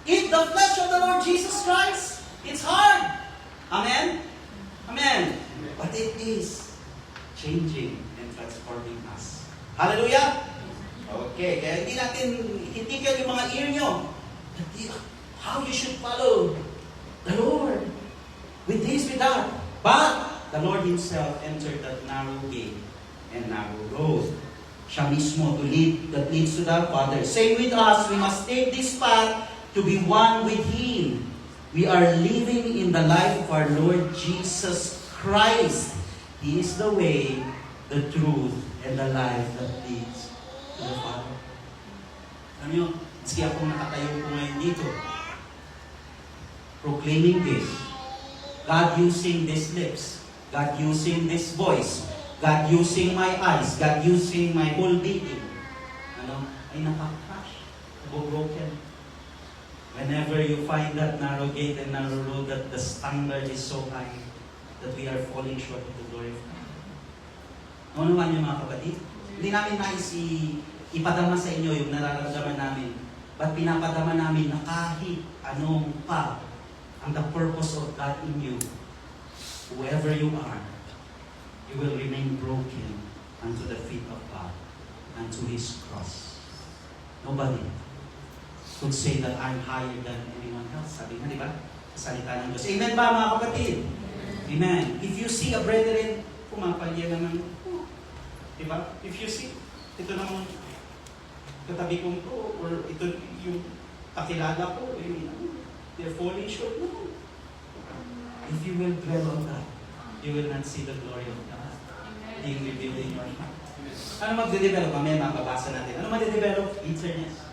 Eat the flesh of the Lord Jesus Christ. It's hard. Amen? Amen. But it is changing and transforming us. Hallelujah? Okay, kaya hindi natin hitikan yung mga ear nyo. How you should follow the Lord. With this, with that. But the Lord Himself entered that narrow gate and narrow road. Siya mismo that leads to the Father. Same with us, we must take this path to be one with Him. We are living in the life of our Lord Jesus Christ. He is the way, the truth, and the life that leads to the Father. Alam niyo, maski akong nakatayo po ngayon dito, proclaiming this, God using these lips, God using this voice, God using my eyes, God using my whole being, ay nakaka-crash, nabobroken. Whenever you find that narrow gate and narrow road, that the standard is so high, that we are falling short of the glory of God. Ano naman yung mga kapatid? Hindi namin nais ipadama sa inyo yung nararamdaman namin. But pinapadama namin na kahit anong pa ang the purpose of God in you, whoever you are, you will remain broken unto the feet of God, unto His cross. Nobody could say that I'm higher than anyone else. Sabi nga, di ba? Sa salita ng Diyos. Amen ba, mga kapatid? Amen. If you see a brethren, pumapalya naman, di ba? If you see, ito naman, katabi kong to, or ito yung kakilala ko, they're falling short. No. If you will dwell on that, you will not see the glory of God being revealed in your heart. Ano magde-develop? Mamaya mababasa natin. Ano magde-develop? Bitterness.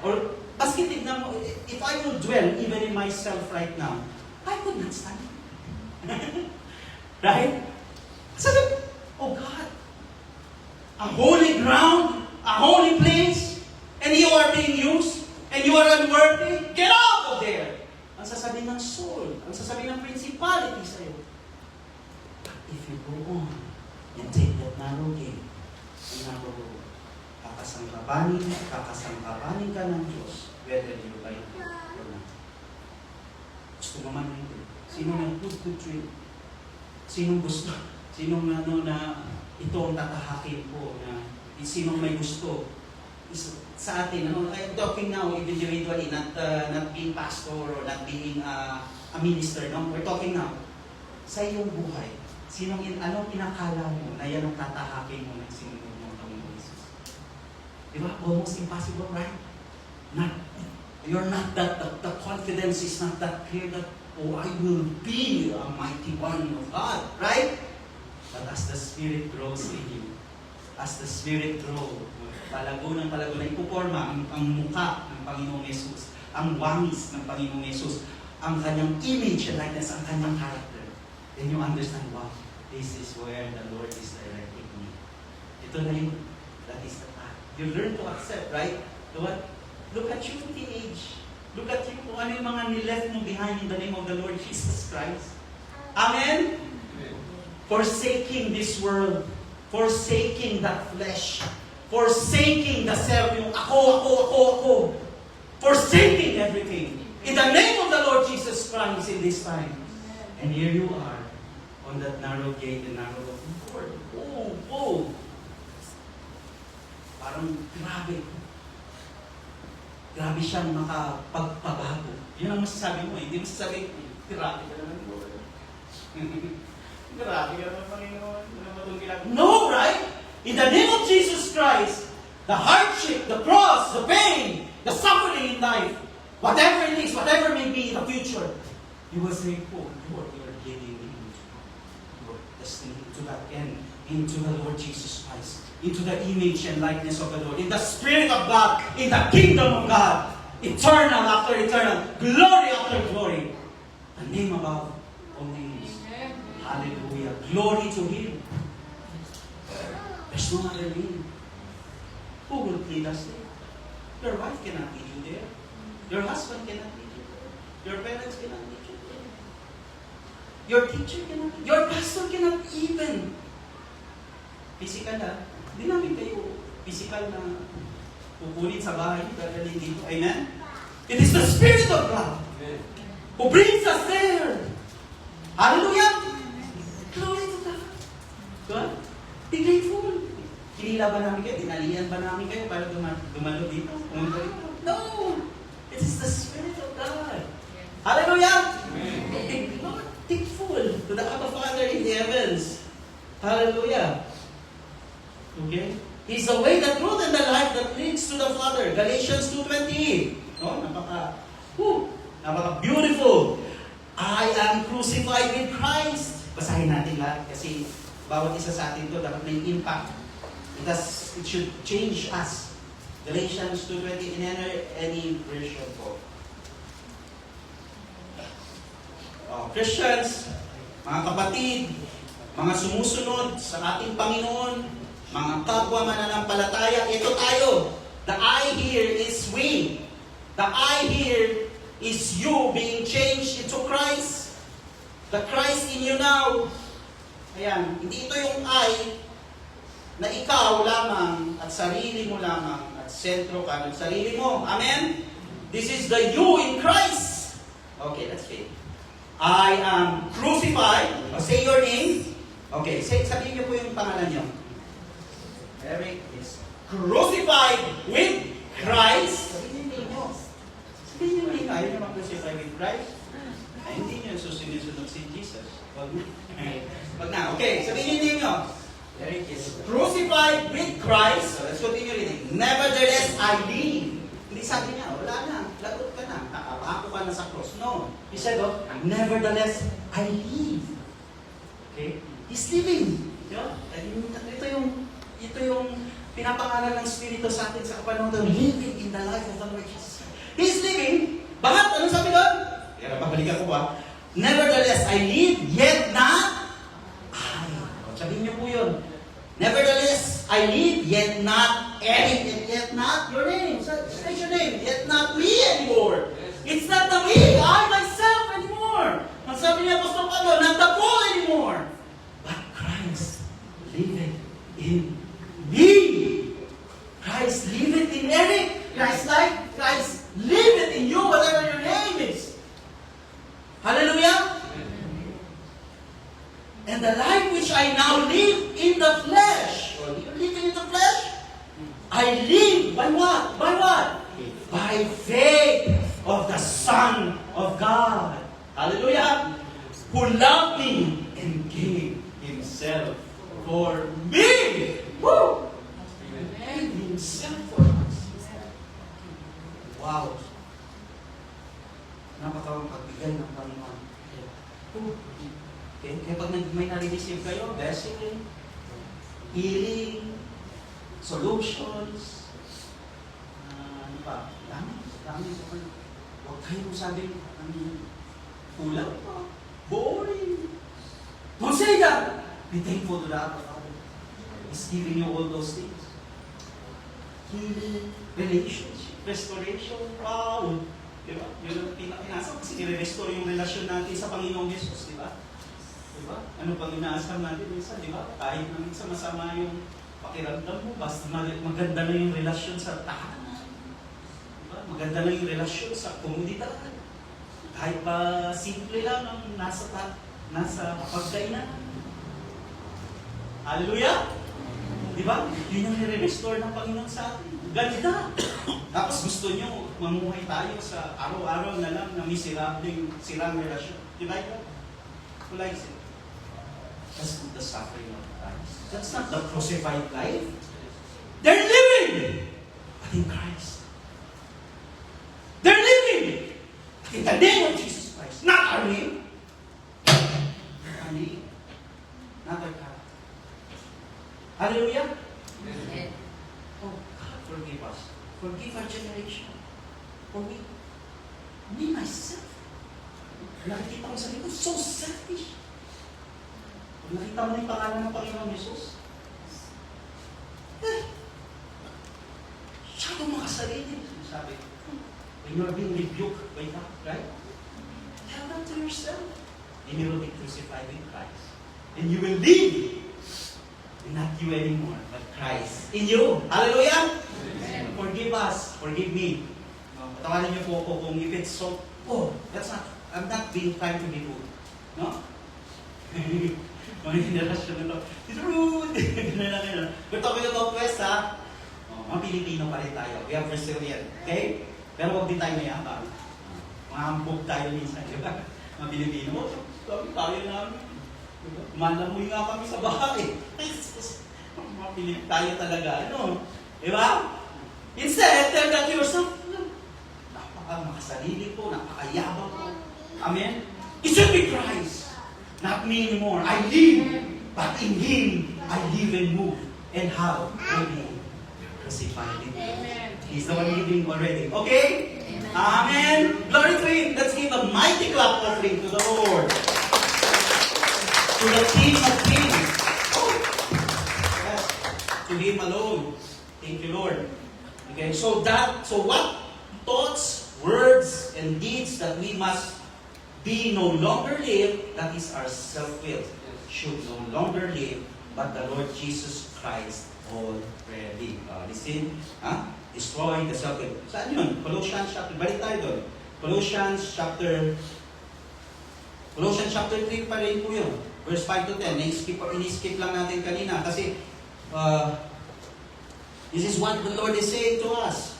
Or, baski tignan mo, if I will dwell even in myself right now, I could not stand. Right? Sabi, oh God, a holy ground, a holy place, and you are being used, and you are unworthy, get out of there! Ang sasabihin ng soul, ang sasabihin ng principality sa'yo. But if you go on, and take that narrow gate, ang narrow road, kakasangkapanin ka ng Diyos, whether you like it or not. Gusto mo man hindi. Sino na good trip? Sinong gusto? Sinong na ito ang tatahakin ko na sinong may gusto? Sa atin, I'm talking now individually, not being pastor or not being a minister, no? We're talking now. Sa iyong buhay, anong pinakala mo na yan ang tatahakin mo ng sinunod ng Panginoon Jesus? Diba? Almost impossible, right? You're not that, the confidence is not that clear that, oh, I will be a mighty one of God, right? But as the Spirit grows in you, as the Spirit grows, palago na ipuporma ang mukha ng Panginoong Jesus, ang wangis ng Panginoong Jesus, ang kanyang image and likeness, ang kanyang character. Then you understand, wow, this is where the Lord is directing me. Ito na yun. That is the path. You learn to accept, right? Look at you, teenage. Look at you, kung ano yung mga nileft mo behind in the name of the Lord Jesus Christ. Amen? Forsaking this world, forsaking that flesh, forsaking the self, yung ako, forsaking everything. In the name of the Lord Jesus Christ in this time. And here you are, on that narrow gate and narrow road. Oh. Parang grabe siyang makapagpabago. Yun ang masasabi mo. Hindi masasabi, grabe ka naman, Lord. Grabe ka naman, Panginoon. No, right? In the name of Jesus Christ, the hardship, the cross, the pain, the suffering in life, whatever it is, whatever may be in the future, you will say, oh, Lord, you are leading me into your destiny, into that end, into the Lord Jesus Christ, into the image and likeness of the Lord, in the Spirit of God, in the kingdom of God, eternal after eternal, glory after glory, the name above all names. Hallelujah. Glory to Him. There's no other name. Who will lead us there? Your wife cannot lead you there. Your husband cannot lead you there. Your parents cannot lead you there. Your teacher cannot lead you. Your pastor cannot even. Physical na. Hindi namin kayo physical na pupunit sa bahay, dadalhin dito. Amen? It is the Spirit of God who brings us there. Hallelujah! Glory to God. God, be grateful. Hinila ba namin kayo? Dinalihan ba namin kayo para dumalo dito? Pumunta dito? No! It is the Spirit of God. Hallelujah! Be thankful to the Abba Father in the heavens. Hallelujah! Okay? He's the way, the truth, and the life that leads to the Father. Galatians 2:20. No? Napaka-beautiful. I am crucified with Christ. Basahin natin lahat kasi bawat isa sa atin to dapat may impact. It should change us. Galatians 2:20 in any version po. Christians, mga kapatid, mga sumusunod sa ating Panginoon, mga kapwa mananampalataya, ito tayo. The I here is we. The I here is you being changed into Christ. The Christ in you now. Ayan, hindi ito yung I na ikaw lamang at sarili mo lamang at sentro ka ng sarili mo. Amen? This is the you in Christ. Okay, let's see. I am crucified. Say your name. Okay, sabihin niyo po yung pangalan niyo. Eric is crucified with Christ. Sabihin niyo. Sabihin niyo, ayaw niyo mag-crucify with Christ. Ay, hindi niyo susunod si Jesus. Wag na. Okay, sabihin niyo. Eric is crucified with Christ. So let's continue reading. Nevertheless, I live. Hindi sabi niya, wala na. Lagot ka na. Ako ka na sa cross. No. He said, nevertheless, I live. Okay? He's living. Ito yung pinapangalan ng Espiritu sa atin sa kapanahon. Living in the life of the Lord Jesus. He's living. Bakit? Anong sabi doon? Kaya babalikan ko ba? Nevertheless, I live, yet not I. Sabihin niyo po yun. Nevertheless, I live, yet not Eric, yet not your name. Say your name. Yet not me anymore. It's not the me, I myself anymore. Ang sabi niya, Apostol Pablo, not the Paul anymore. But Christ liveth in me. Christ liveth in Eric. Christ liveth in you, whatever your name is. Hallelujah. And the life which I now live in the flesh. Or you living in the flesh? I live by what? By what? By faith of the Son of God. Hallelujah. Who loved me and gave Himself for me. Woo! Gave Himself for us. Wow. Napakawang pagbigay ng Panginoon. Okay? Kaya pag may nare-receive kayo, blessing, healing, solutions, ano pa? Dami. Huwag kayo sabi, kulang pa, boring. Don't say that. Be thankful to the Father. He's giving you all those things. Healing, relationship, restoration, proud. Diba? Yun ang pinasa kasi nire-restore yung relasyon natin sa Panginoong Jesus, di ba? Diba? Ano pang inaasam natin minsan, di ba? Kahit na minsan masama yung pakiramdam mo, basta maganda na yung relasyon sa tahanan. Diba? Maganda na yung relasyon sa komunidad. Kahit pa simple lang ang nasa pagkainan. Hallelujah! Diba? Yun ang nire-restore ng Panginoon sa atin. Ganda! Tapos gusto nyo mamuhay tayo sa araw-araw na lang na miserabling sirang relasyon. Diba yun? Wala yun. That's not the suffering of Christ. That's not the crucified life. They're living! But in Christ. They're living! In the name of Jesus Christ. Not our name. Our name. Not our character. Hallelujah? Amen. Oh, God, forgive us. Forgive our generation. For me myself. Nakikita ko sa likod, so selfish. Pag nakita mo na yung pangalan ng Panginoon Jesus, masyadong makasarili. Sabi, when you're being rebuked by God, right? Tell that to yourself. And you will be crucified with Christ. And you will live. And not you anymore, but Christ in you. Hallelujah! Amen. Forgive us. Forgive me. Patawarin niyo po ako kung if it's so, I'm not being trying to be rude. No? Mga generasyon na ito, it's rude! We're talking about West, ha? Mga Pilipino pa rin tayo. We have resilient. Okay? Pero huwag din tayo mayabang. Mga hambog tayo minsan, di ba? Mga Pilipino, tayo namin. Malamoy nga kami sa bahay. Mga Pilipino tayo talaga. Ano? Di ba? Instead, tell that to yourself, napaka-makasarili po, napakayabang po. Amen? It should be Christ. Not me anymore. I live, but in Him, I live and move and have already crucified him. He's the one living already. Okay? Amen. Glory to Him. Let's give a mighty clap offering to the Lord. To the King of Kings. Oh. Yes. To Him alone. Thank you, Lord. Okay, so what thoughts, words, and deeds that we must be no longer live, that is our self-will, should no longer live, but the Lord Jesus Christ already. Listen, destroy the self-will. Saan yun? Colossians chapter, balik tayo doon. Colossians chapter 3 pa rin po yun. Verse 5 to 10. In-skip lang natin kanina kasi this is what the Lord is saying to us.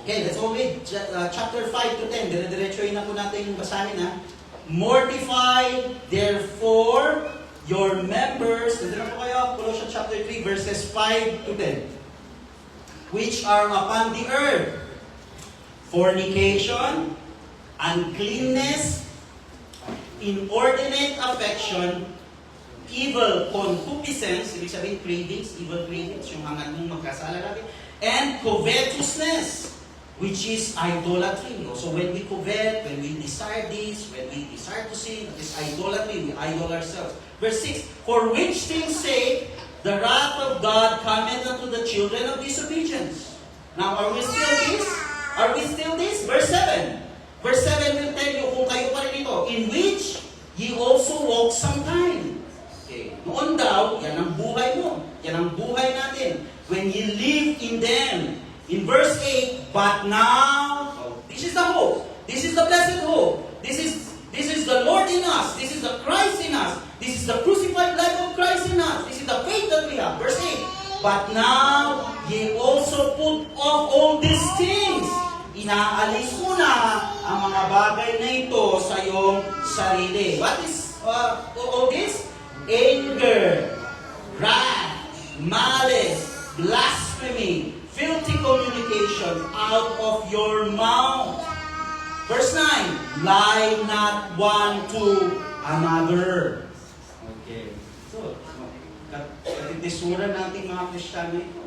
Okay, let's go read chapter 5 to 10. Dire-diretso na po natin yung basahin ha. Mortify therefore your members, nandun na po kayo, Colossians chapter 3 verses 5 to 10. Which are upon the earth, fornication, uncleanness, inordinate affection, evil concupiscence, ibig sabihin cravings, evil cravings, yung hangat mong magkasala natin, and covetousness, which is idolatry. So when we covet, when we desire this, when we desire to sin, that is idolatry, we idol ourselves. Verse 6, for which things sake the wrath of God cometh unto the children of disobedience. Now, are we still this? Are we still this? Verse 7. Verse 7 will tell you kung kayo pa rin ito, in which ye also walk sometime. Okay. Noon daw, yan ang buhay mo. Yan ang buhay natin. When ye live in them. In verse 8, but now, this is the hope. This is the blessed hope. This is the Lord in us. This is the Christ in us. This is the crucified life of Christ in us. This is the faith that we have. Verse 8, but now ye also put off all these things. Inaalis mo na ang mga bagay na ito sa iyong sarili. What is all this? Anger, wrath, malice, blasphemy, filthy communication out of your mouth. Verse 9, lie not one to another. Okay. So, katitisuran natin mga Kristiyano ito.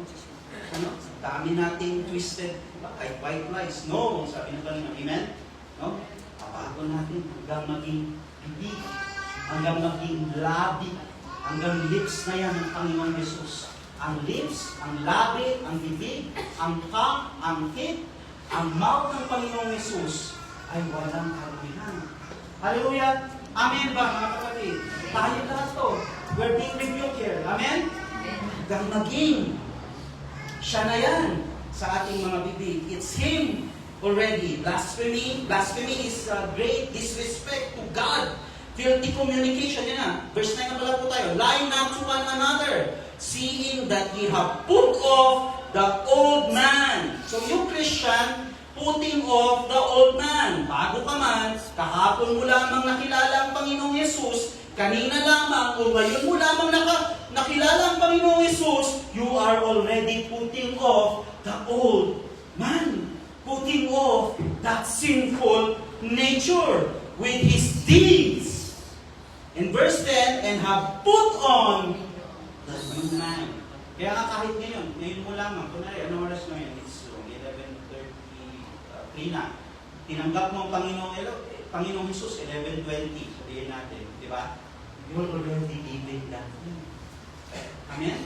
Dami nating twisted, kahit white lies. No, sabi na kanina, amen? No? Papago natin hanggang maging bibig, hanggang maging labi, hanggang lips na yan ng Panginoon Jesus. Ang lips, ang labi, ang bibig, ang tongue, ang feet, ang mouth ng Panginoong Jesus ay walang karumihan. Hallelujah! Amen ba mga kapatid? Tayo lahat to. We're being rebuked here. Amen? Hanggang maging siya na yan sa ating mga bibig. It's Him already. Blasphemy. Blasphemy is great disrespect to God. Filthy communication. Yan na. Verse 9 na pala po tayo. Lie not to one another, seeing that ye have put off the old man. So yung Christian, putting off the old man. Bago ka man, kahapon mo lamang nakilala ang Panginoong Yesus, kanina lamang, o ngayon mo lamang nakilala ang Panginoong Yesus, you are already putting off the old man. Putting off that sinful nature with his deeds. In verse 10, and have put on the new man. Kaya nga kahit ngayon mo lamang, kunwari, ano oras ngayon? It's 11:33 na. Tinanggap mo ang Panginoong Jesus, 11:20, sabihin natin, di ba? You're already living that way. Amen?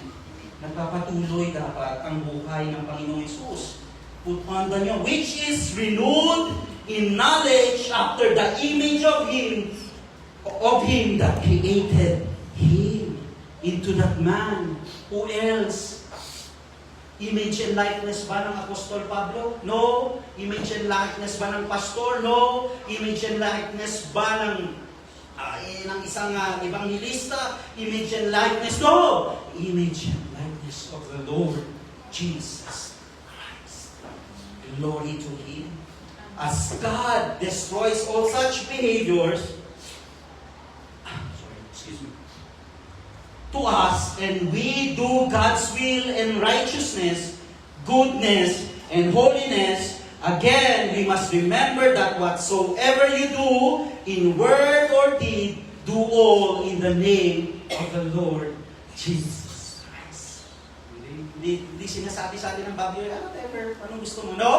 Nagpapatuloy dapat ang buhay ng Panginoong Jesus. Put on the new, which is renewed in knowledge after the image of Him that created Him into that man. Who else? Image and likeness ba ng Apostol Pablo? No. Image and likeness ba ng pastor? No. Image and likeness ba ng isang evangelista? Image and likeness? No. Image and likeness of the Lord Jesus Christ. Glory to Him. As God destroys all such behaviors, to us, and we do God's will and righteousness, goodness and holiness, again, we must remember that whatsoever you do, in word or deed, do all in the name of the Lord Jesus Christ. Hindi sinasabi sa atin ng Bible, whatever, anong gusto mo? No!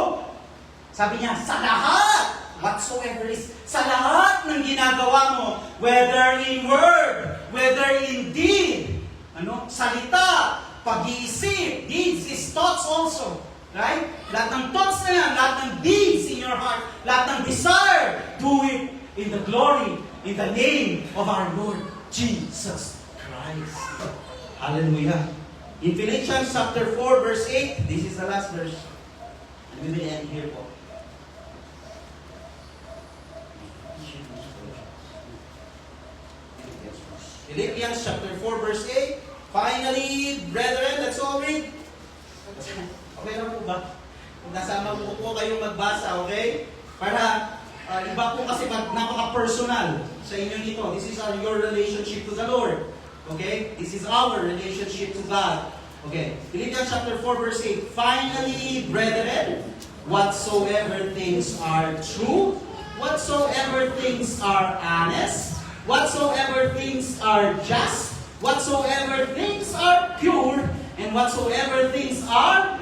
Sabi niya, sa lahat, whatsoever is, sa lahat ng ginagawa mo, whether in word, whether in deed, salita, pag-iisip, deeds is thoughts also. Right? Lahat ng thoughts na yan, lahat ng deeds in your heart, lahat ng desire, do it in the glory, in the name of our Lord Jesus Christ. Hallelujah. In Philippians chapter 4 verse 8, this is the last verse. And we will end here po. Philippians chapter 4 verse 8. Finally, brethren, let's all read. Okay lang po ba? Nasama po kayong magbasa, okay? Para iba po kasi napaka-personal sa inyo nito. This is your relationship to the Lord. Okay? This is our relationship to God. Okay. Philippians chapter 4 verse 8. Finally, brethren, whatsoever things are true, whatsoever things are honest, whatsoever things are just, whatsoever things are pure, and whatsoever things are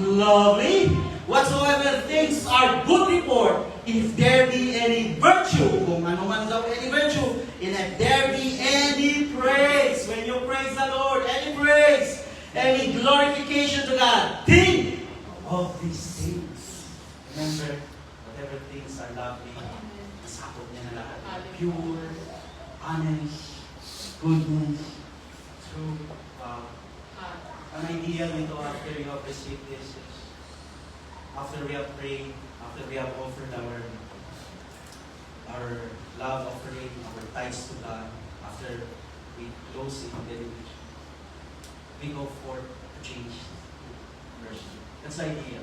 lovely, whatsoever things are good report, if there be any virtue, kung ano man daw any virtue, and if there be any praise, when you praise the Lord, any praise, any glorification to God, think of these things. Remember, whatever things are lovely, nasakot niya na lahat. Pure, honest, goodness, true. Ang idea nito after you have received this is, after we have prayed, after we have offered our love offering, our tithes to God, after we close it, then we go forth to change person. That's the idea.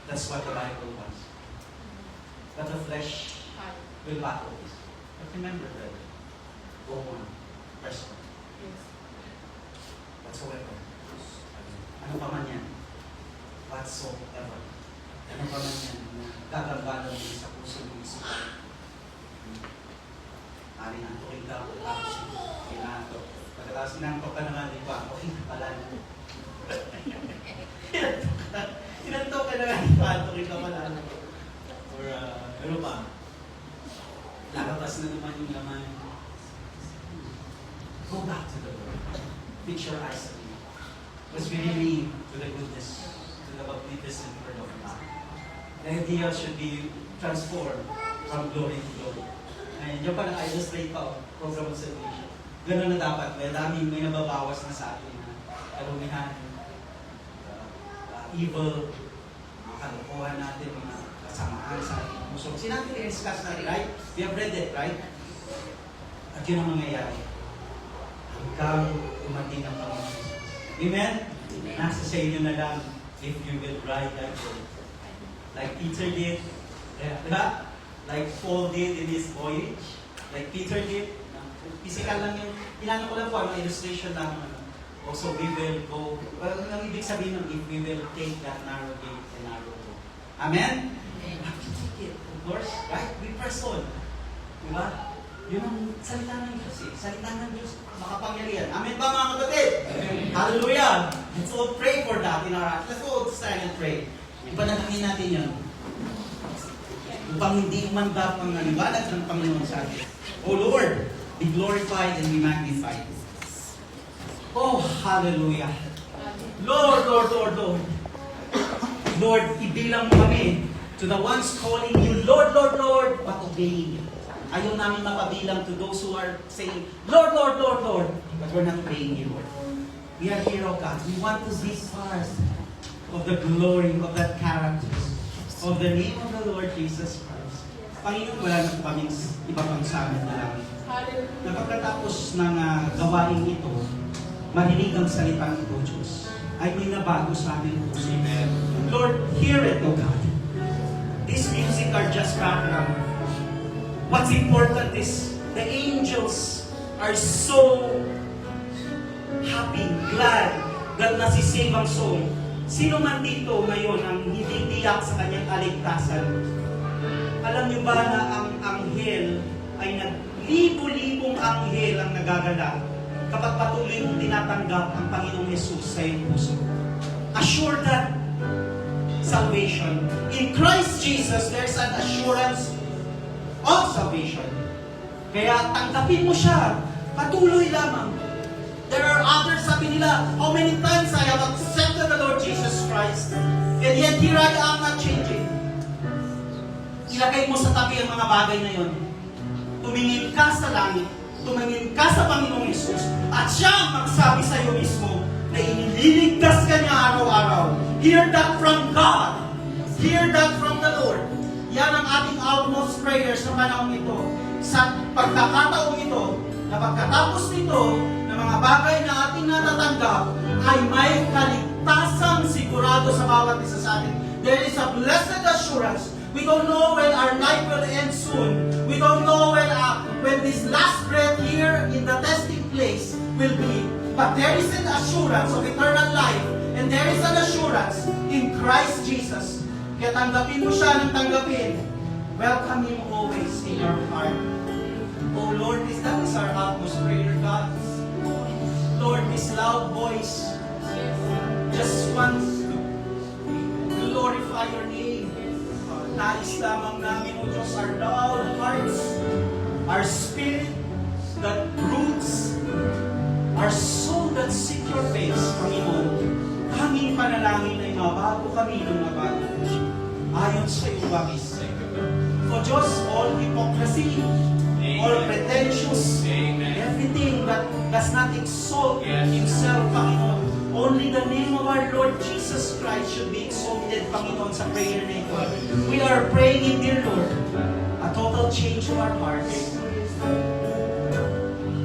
That's what the Bible wants. But the flesh will battle this. But remember that. Go on. Press on. Whatsoever. Ano pa man yan? Whatsoever. Ano pa man yan? Gagambala mo sa puso mo isipan. Ari na ito kita. Tapos kinato. Pagkatapos sinangkot ka naman, di ba? Okay, pala na. Sinantok ka naman, di ba? Ito kita pala na. Or ano pa? Lalapas na naman yung laman. Go back to the Lord. Fix your eyes on Him. Because we believe to the goodness, to the magnificent word of God. The idea should be transformed from glory to glory. And yung parang illustrate pa, program of salvation. Ganun na dapat. May nababawas na sa atin na kalumihan, evil, mga kalokohan natin, mga kasamaan sa ating puso. Sinabi i-discuss natin, right? We have read it, right? At yun ang mangyayari. Hanggang umating ang Panginoon. Amen? Nasa sa inyo na lang if you will ride that boat. Like Peter did. Diba? Like Paul did in his voyage. Like Peter did. Physical lang yung, inano ko lang po, ang illustration lang. Also, we will go, well, ang ibig sabihin ng if we will take that narrow gate and narrow road. Amen? We have to take it, of course. Right? We press on. Diba? Yun ang salita ng Diyos eh. Salita ng Diyos, makapangyarihan. Amen ba mga kapatid? Hallelujah! Let's all pray for that in our heart. Let's all stand and pray. Ipanalangin natin yan. Upang hindi umandap ang naliwanag ng Panginoon sa atin. Oh Lord, be glorified and be magnified. Oh, hallelujah. Lord, Lord, Lord, Lord. Lord, ibilang mo kami to the ones calling you, Lord, Lord, Lord, but obeying you. Ayaw namin mapabilang to those who are saying, Lord, Lord, Lord, Lord, but we're not praying you, Lord. We are here, oh God. We want to be part of the glory of that character, of the name of the Lord Jesus Christ. Panginoon, wala na po kaming iba pang sabi na lang. Na pagkatapos ng gawain ito, marinig ang salitang ito, Diyos, ay may nabago sa aming puso. Lord, hear it, oh God. These music are just background. What's important is the angels are so happy, glad that nasisave ang soul. Sino man dito ngayon ang hindi tiyak sa kanyang kaligtasan? Alam niyo ba na ang anghel ay libo-libong anghel ang nagagala kapag patuloy mong tinatanggap ang Panginoong Jesus sa iyong puso. Assure that salvation. In Christ Jesus, there's an assurance of salvation. Kaya tanggapin mo siya. Patuloy lamang. There are others, sabi nila, how many times I have accepted the Lord Jesus Christ, and yet here I am not changing. Ilagay mo sa tabi ang mga bagay na yon. Tumingin ka sa langit, tumingin ka sa Panginoong Jesus, at siya ang magsabi sa iyo mismo na iniligtas ka niya araw-araw. Hear that from God. Hear that from the Lord. Yan ang ating outmost prayers sa panahon ito. Sa pagkakataong ito, na pagkatapos nito, na mga bagay na ating natatanggap, ay may kaligtasang sigurado sa bawat isa sa atin. There is a blessed assurance. We don't know when our life will end soon. We don't know when this last breath here in the testing place will be. But there is an assurance of eternal life. And there is an assurance in Christ Jesus. Kaya tanggapin mo siya ng tanggapin. Welcome Him always in your heart. Oh Lord, that is our utmost prayer, God. Lord, this loud voice just wants to glorify your name. Nais lamang namin, O Diyos, our loud hearts, our spirit that broods, our soul that seek your face, Panginoon. Aming panalangin ay mabago kami ng mabago. Ayon sa iyong wangis. O Diyos, all hypocrisy, all pretentious, everything that does not exalt Himself, Panginoon. Only the name of our Lord Jesus Christ should be exalted, Panginoon, sa prayer na ito. We are praying, dear Lord, a total change of our hearts.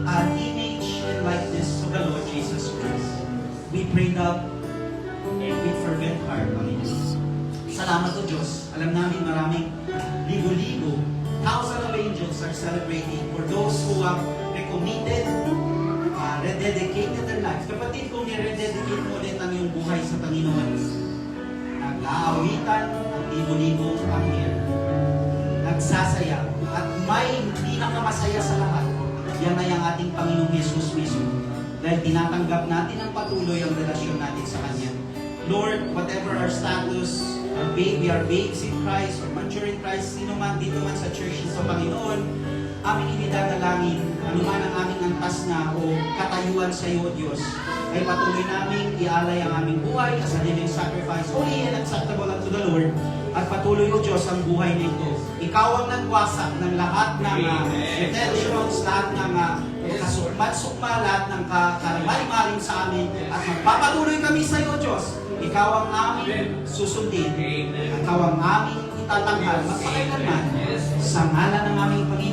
An image and likeness of the Lord Jesus Christ. We pray that with fervent heart, Panginoon. Salamat o Diyos. Alam namin maraming libo-libo, thousands of angels are celebrating for those who have recommitted, rededicated their lives. Kapatid, kung i-rededicate mo ulit ang iyong buhay sa Panginoon, nag-aawitan ang libo-libong anghel, nagsasaya, at may pinakamasaya sa lahat, yan ay ang ating Panginoong Jesus mismo. Dahil tinatanggap natin ang patuloy ang relasyon natin sa Kanya. Lord, whatever our status, we are babes in Christ or mature in Christ, sino man dito man sa church sa Panginoon, aming inidanalangin, anuman ang aming antas na o katayuan sa iyo, Diyos, ay patuloy namin ialay ang aming buhay as a living sacrifice, holy and acceptable unto the Lord, at patuloy, O Diyos, ang buhay nito. Ikaw ang nagwasak ng lahat ng intentions, lahat ng kasukmat-sukma, lahat ng karamay-maling sa amin, at magpapatuloy kami sa iyo, Diyos. Ikaw ang aming susundin. Ikaw ang aming itatanghal magpakailanman sa ngalan ng aming Panginoon